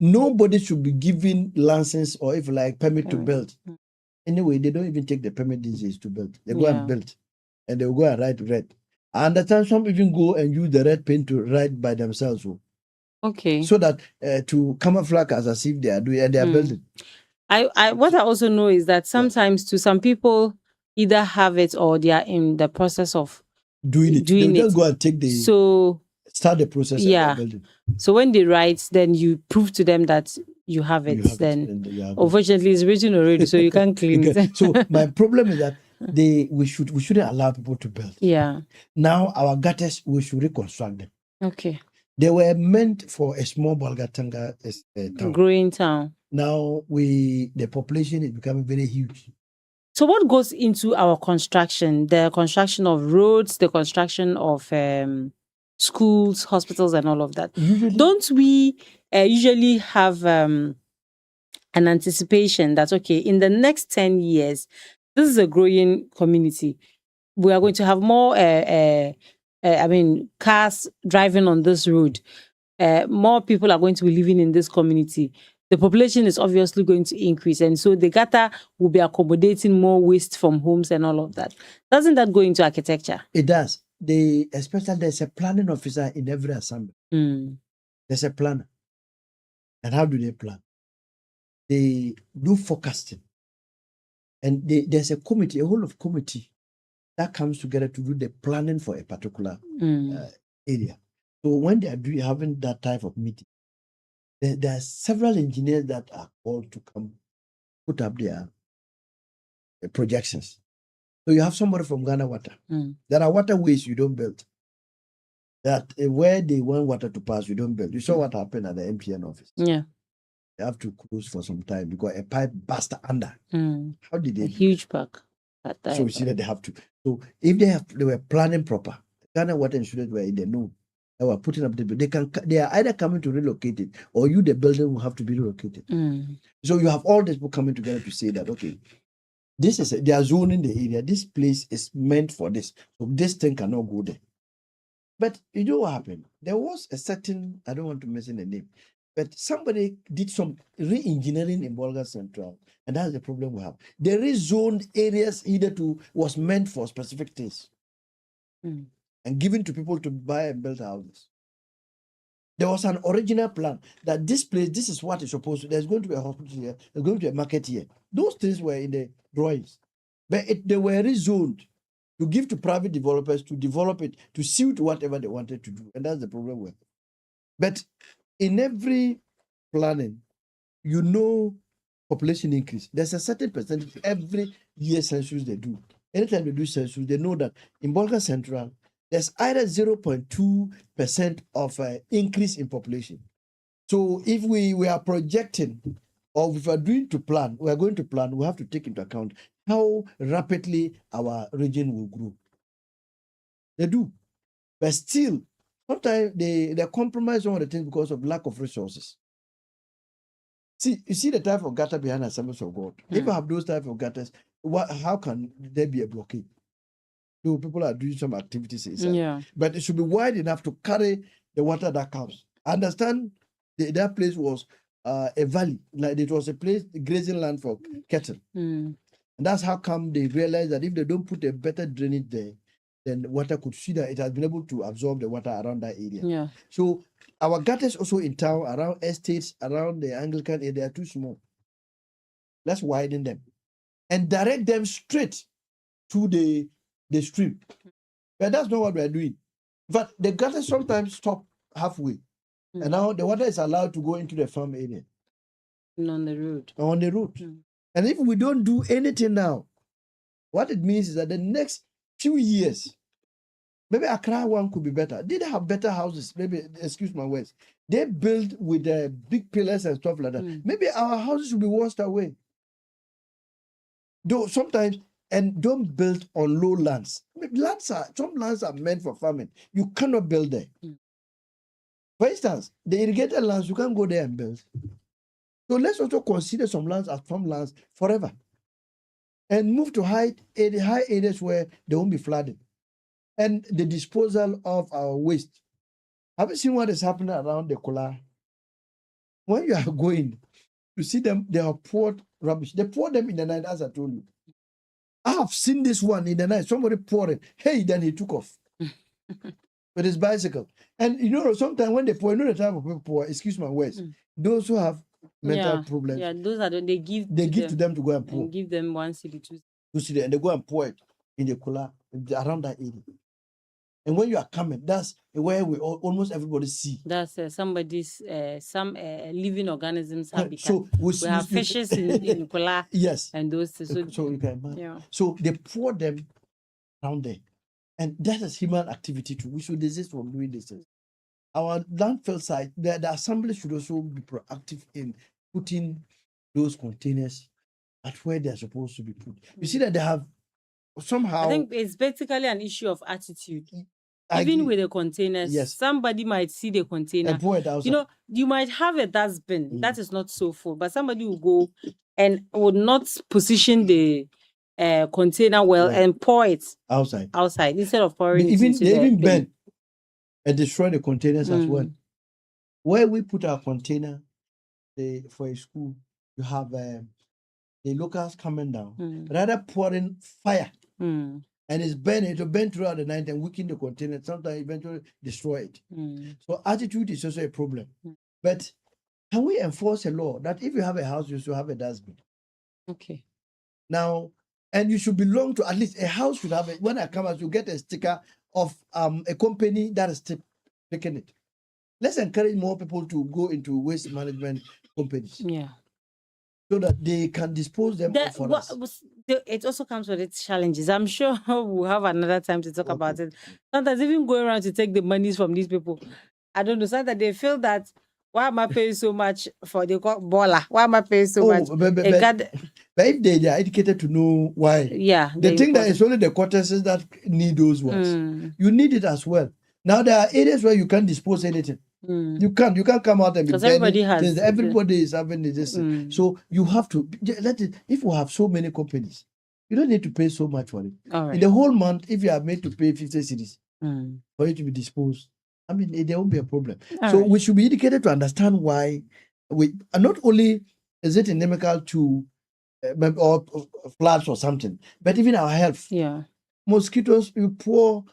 Nobody should be given license or if like permit to Permit. build. Anyway, they don't even take the permit these days to build. They go Yeah. and build, and they will go and write red. I understand some even go and use the red paint to write by themselves, Okay. so that to camouflage as if they are doing and they are building. I what I also know is that sometimes to some people either have it or they are in the process of Doing it. Doing They'll just it. go and take the so start the process. and Yeah. they're building. so when they write, then you prove to them that you have it. You have it, then and you have it. unfortunately it's written already, so you can't clean Okay. it. So my problem is that we shouldn't allow people to build. Yeah. Now our gutters, we should reconstruct them. Okay. They were meant for a small Bolgatanga town. Growing town. Now the population is becoming very huge. So what goes into our construction? The construction of roads, the construction of schools, hospitals, and all of that. Usually, Don't we usually have an anticipation that, okay, in the next 10 years, this is a growing community. We are going to have more, cars driving on this road. More people are going to be living in this community. The population is obviously going to increase. And so the gutter will be accommodating more waste from homes and all of that. Doesn't that go into architecture? it does. Especially there's a planning officer in every assembly. Mm. There's a planner. And how do they plan? They do forecasting. And there's a committee, a whole of committee that comes together to do the planning for a particular Mm. area. So when they are having that type of meeting, there are several engineers that are called to come put up their projections. So you have somebody from Ghana Water. Mm. There are waterways you don't build. That where they want water to pass, you don't build. You saw what happened at the MTN office. Yeah. They have to close for some time because a pipe burst under. Mm. How did A they do huge park. At that So you see that they have to. So if they were planning proper, Ghana Water Insurance were in the know. They were putting up they are either coming to relocate it or the building will have to be relocated. Mm. So you have all these people coming together to say that, okay, they are zoning the area. This place is meant for this. So this thing cannot go there. But you know what happened? There was a certain, I don't want to mention the name, but somebody did some re-engineering in Bolga Central. And that's the problem we have. The rezoned areas was meant for specific things. Mm. And given to people to buy and build houses. There was an original plan that this place, this is what is supposed to. There's going to be a hospital here. There's going to be a market here. Those things were in the drawings, but they were rezoned to give to private developers to develop it to suit whatever they wanted to do, and that's the problem with it. But in every planning, population increase. There's a certain percentage every year census they do. Anytime they do census, they know that in Bolga Central, there's either 0.2% of increase in population. So if we are projecting, or if we are going to plan, we have to take into account how rapidly our region will grow. They do. But still, sometimes they compromise on the things because of lack of resources. See, you see the type of gutter behind Assemblies of God. If you have those type of gutters, how can there be a blockade? So people are doing some activities inside. Yeah. But it should be wide enough to carry the water that comes. I understand that place was a valley, like it was a place, grazing land for cattle. Mm. And that's how come they realized that if they don't put a better drainage there, then the water could see that it has been able to absorb the water around that area. Yeah. So our gutters also in town, around estates, around the Anglican area, they are too small. Let's widen them and direct them straight to the stream. But that's not what we are doing. But the gutters sometimes stop halfway. And now the water is allowed to go into the farm area. And on the road. On the road. And if we don't do anything now, what it means is that the next few years, maybe Accra one could be better. Did they have better houses? Maybe, excuse my words. They build with big pillars and stuff like that. Maybe our houses will be washed away. Though sometimes, and don't build on low lands. Some lands are meant for farming. You cannot build there. For instance, the irrigated lands, you can't go there and build. So let's also consider some lands as farmlands forever. And move to high areas where there won't be flooding. And the disposal of our waste. Have you seen what is happening around the Kola? When you are going, you see them, they have poured rubbish. They pour them in the night, as I told you. I have seen this one in the night. Somebody poured it. Hey, then he took off with his bicycle. And you know, sometimes when they pour, you know the type of people pour, excuse my words, those who have mental problems. Yeah, those are they give to them to go and pour. And give them 1 cedi, 2 cedi, and they go and pour it in the Kola around that area. And when you are coming, that's where we almost everybody see. That's somebody's some living organisms habitat. So we have fishes in Kola. Yes. And those. So you can imagine. Yeah. So they pour them around there. And that is human activity too. We should desist from doing this. Our landfill site, the assembly should also be proactive in putting those containers at where they are supposed to be put. You see that they have somehow. I think it's basically an issue of attitude. Even with the containers, yes, somebody might see the container. And pour it outside. You know, you might have a dustbin that is not so full, but somebody will go and would not position the container well and pour it outside instead of pouring it into they even bin. bend and destroy the containers as well. Where we put our container for a school, you have the locals coming down, rather pouring fire. And it's burning, it will burn throughout the night and weaken the container, sometimes eventually destroy it. So attitude is also a problem. But can we enforce a law that if you have a house, you should have a dustbin? Okay. Now, and you should belong to at least a house should have it. When I come out, you get a sticker of a company that is taking it. Let's encourage more people to go into waste management companies. Yeah. So that they can dispose them for us. It also comes with its challenges. I'm sure we'll have another time to talk about it. Sometimes even going around to take the monies from these people, I don't know, sometimes they feel that, why am I paying so much for the baller? Why am I paying so much? But if they are educated to know why, they think that it's only the courtesies that need those ones. You need it as well. Now there are areas where you can't dispose anything. You can't come out and be everybody has everybody is having this. So you have to let it. If we have so many companies, you don't need to pay so much for it. In the whole month, if you are made to pay 50 cedis for it to be disposed, I mean there won't be a problem. We should be educated to understand why we are not only is it inimical to or floods or something, but even our health. Yeah, mosquitoes, you pour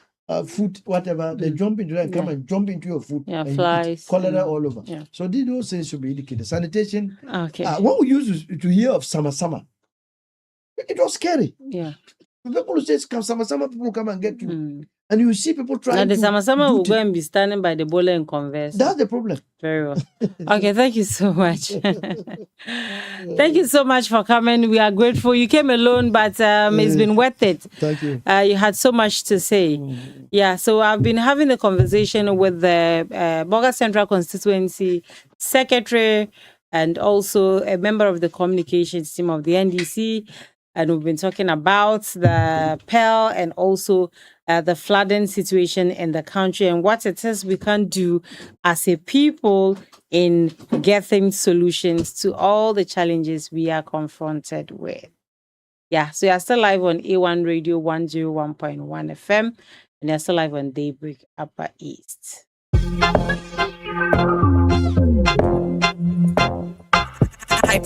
food, whatever, they jump into and come and jump into your food. Yeah, and flies. Cholera all over. Yeah. So those things should be indicated. Sanitation. Okay. What we used to hear of summer, it was scary. Yeah. People who say summer, people come and get you. And you see people trying to... Now the summer will go and be standing by the boiler and converse. That's the problem. Very well. Okay, thank you so much. Thank you so much for coming. We are grateful. You came alone, but it's been worth it. Thank you. You had so much to say. Yeah, so I've been having a conversation with the Boga Central Constituency Secretary and also a member of the communications team of the NDC. And we've been talking about the Pearl and also the flooding situation in the country and what it is we can do as a people in getting solutions to all the challenges we are confronted with. Yeah, so you're still live on A1 Radio 101.1 FM, and you're still live on Daybreak Upper East.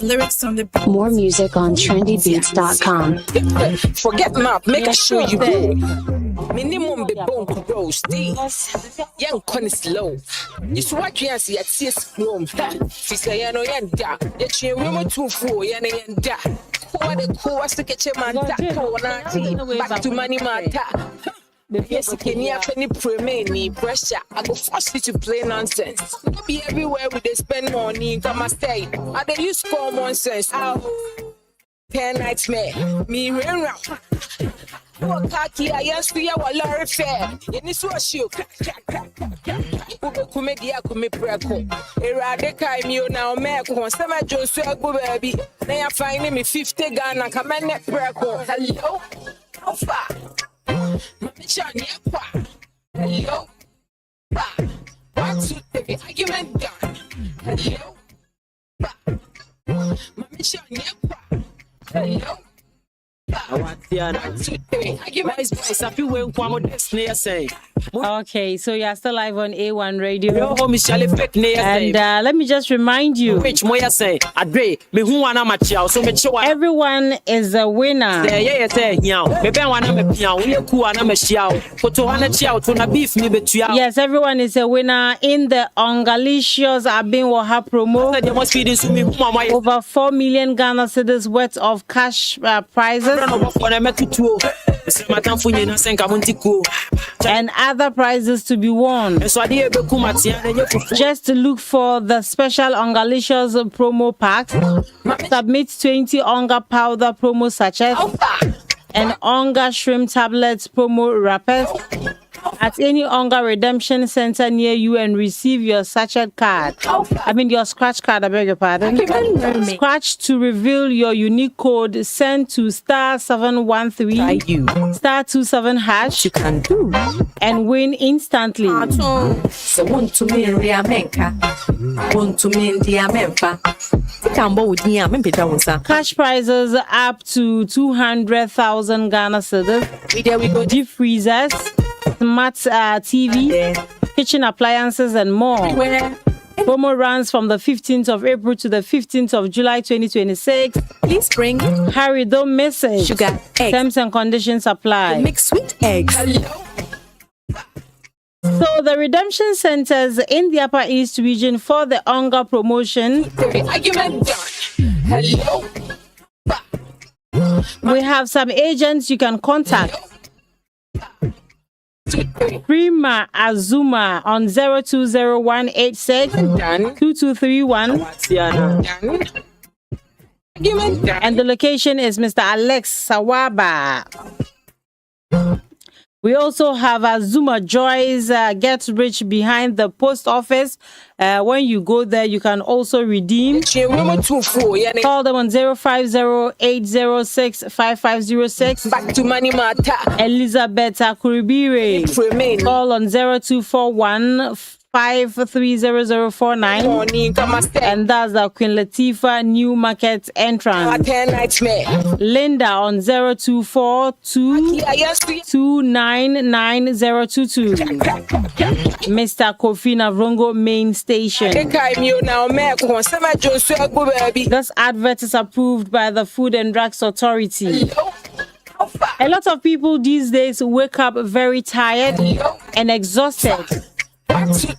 Lyrics on the More music on trendybeats.com. forget map, make sure you go. Minimum be bone to grow. Stay young con slow. You swat you see at CS room. She say, I know yanda. Yet you room 2-4 yanda. What the cool was to get your man back to money matter. Yes, can you have any pressure? I go force you to play nonsense. Don't be everywhere with they spend money. Come and stay. I they use common sense. Pen nightmare. Me rain round. What khaki I used to your lorry fair. You need to shoot. Kumedia kume preko. Erade kai mi na omeko. Sama Joshua go baby. Now you find me 50 Ghana. Come and net preko. Hello. How far? Mami Johnny, hello, ba. 1, 2, 3, argument done. Hello, ba. Mami Johnny, hello, ba. 1, 2, 3, argument. Okay, so you're still live on A1 Radio. And let me just remind you, everyone is a winner. Yes, everyone is a winner in the Ongalicious Abin Waha promo. Over 4 million Ghana cedis worth of cash prizes. And other prizes to be won. Just to look for the special Ongalicious promo pack. Submit 20 Onga powder promo sachets and Onga shrimp tablets promo wrappers at any Onga redemption center near you and receive your sachet card. Your scratch card, I beg your pardon. Scratch to reveal your unique code. Send to *713 *27# You can do. and win instantly. So want to me Riamenka. Want to me Diamempa. Cambo with Diamempa. Cash prizes up to 200,000 Ghana cedis. There we go. Deep freezers, smart TV, kitchen appliances, and more. Promo runs from the 15th of April to the 15th of July 2026. Please bring Hurry, don't miss it. sugar, egg, Terms and conditions apply. mixed with eggs. So the redemption centers in the Upper East region for the Onga promotion, Argument done. Hello. we have some agents you can contact. Prima Azuma on 020186 2231. Done. Argument done. And the location is Mr. Alex Sawaba. We also have Azuma Joy's Get Rich behind the post office. When you go there, you can also redeem. Call them on 050-806-5506. Back to money matter. Elizabeth Akuribire. Call on 0241-530049. Morning, come and stay. And that's the Queen Latifah New Market entrance. Nightmare. Linda on 0242-299-022. Mr. Kofi Navrongo main station. This advert is approved by the Food and Drugs Authority. A lot of people these days wake up very tired and exhausted.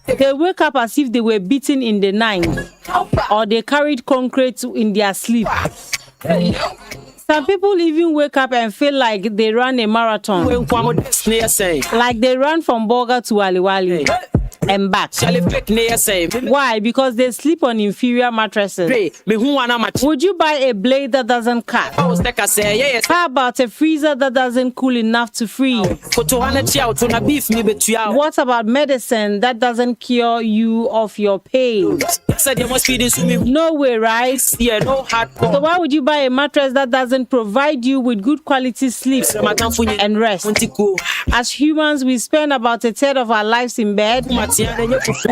They wake up as if they were beaten in the night, or they carried concrete in their sleep. Some people even wake up and feel like they ran a marathon, like they ran from Boga to Aliwali and back. Why? Because they sleep on inferior mattresses. Would you buy a blade that doesn't cut? How about a freezer that doesn't cool enough to freeze? What about medicine that doesn't cure you of your pain? No way, right? So why would you buy a mattress that doesn't provide you with good quality sleep and rest? As humans, we spend about a third of our lives in bed,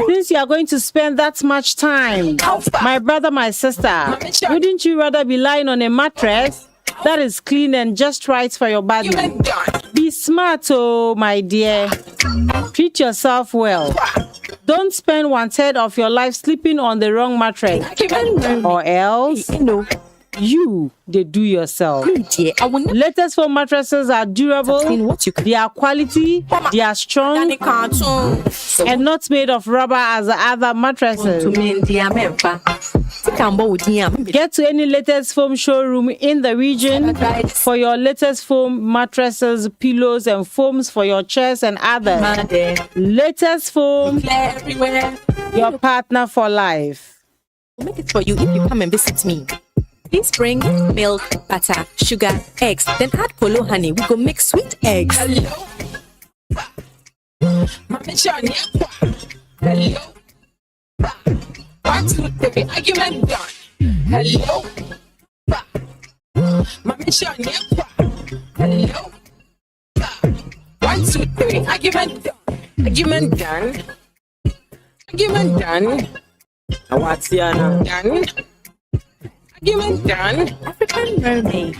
Since you are going to spend that much time, my brother, my sister, wouldn't you rather be lying on a mattress that is clean and just right for your body? Be smart, oh my dear. Treat yourself well. Don't spend 1/3 of your life sleeping on the wrong mattress, or else they do yourself. Latest foam mattresses are durable, they are quality, they are strong, and not made of rubber as the other mattresses. Get to any Latest Foam showroom in the region for your Latest Foam mattresses, pillows, and foams for your chairs and others. Latest Foam, your partner for life. We'll make it for you if you come and visit me. Please bring milk, butter, sugar, eggs, then add polo honey. We go make sweet eggs. Hello. 1, 2, 3, argument done. Hello. Hello. 1, 2, 3, argument done. Argument done. Argument done. What's your name? Done. Argument done. African mermaid.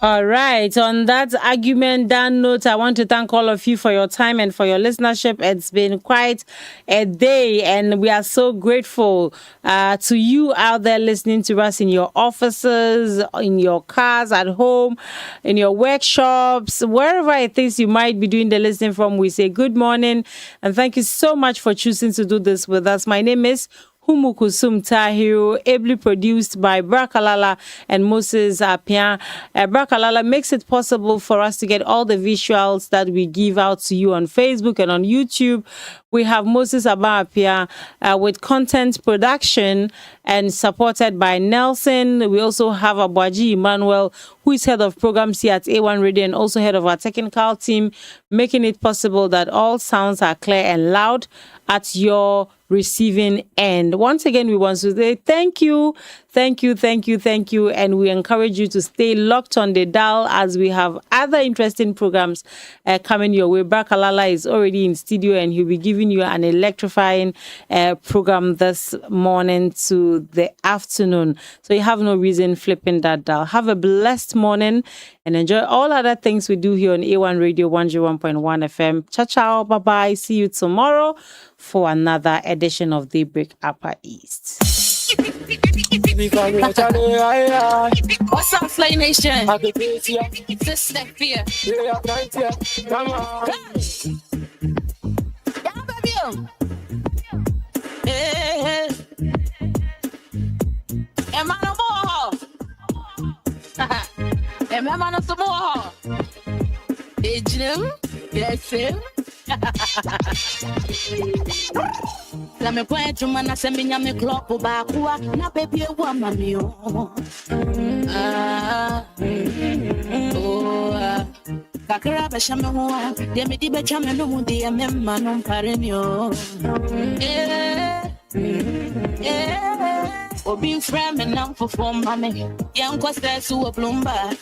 All right. On that argument done note, I want to thank all of you for your time and for your listenership. It's been quite a day, and we are so grateful to you out there listening to us in your offices, in your cars, at home, in your workshops, wherever it is you might be doing the listening from. We say good morning and thank you so much for choosing to do this with us. My name is Humukusum Tahiru, ably produced by Brakalala and Moses Appiah. Brakalala makes it possible for us to get all the visuals that we give out to you on Facebook and on YouTube. We have Moses Appiah with content production and supported by Nelson. We also have Abuaji Emmanuel, who is head of programs here at A1 Radio and also head of our technical team, making it possible that all sounds are clear and loud at your receiving end. Once again, we want to say thank you, and we encourage you to stay locked on the dial as we have other interesting programs coming your way. Brakalala is already in studio and he'll be giving you an electrifying program this morning to the afternoon. So you have no reason flipping that dial. Have a blessed morning and enjoy all other things we do here on A1 Radio 101.1 FM. Ciao, ciao, bye-bye. See you tomorrow for another edition of Daybreak Upper East. What's up, Flay Nation? This neck fear. Come on. Yeah, baby. Hey. Am I no more? Am I no more? Hey, Jim. Yes, sir. Let me point to man, I send me a clock back. Na baby, a woman, you. Kakra Basham, they may be Chaman, the man on Parenio. Or being friend and now for mammy. Young Costa, who a bloomba.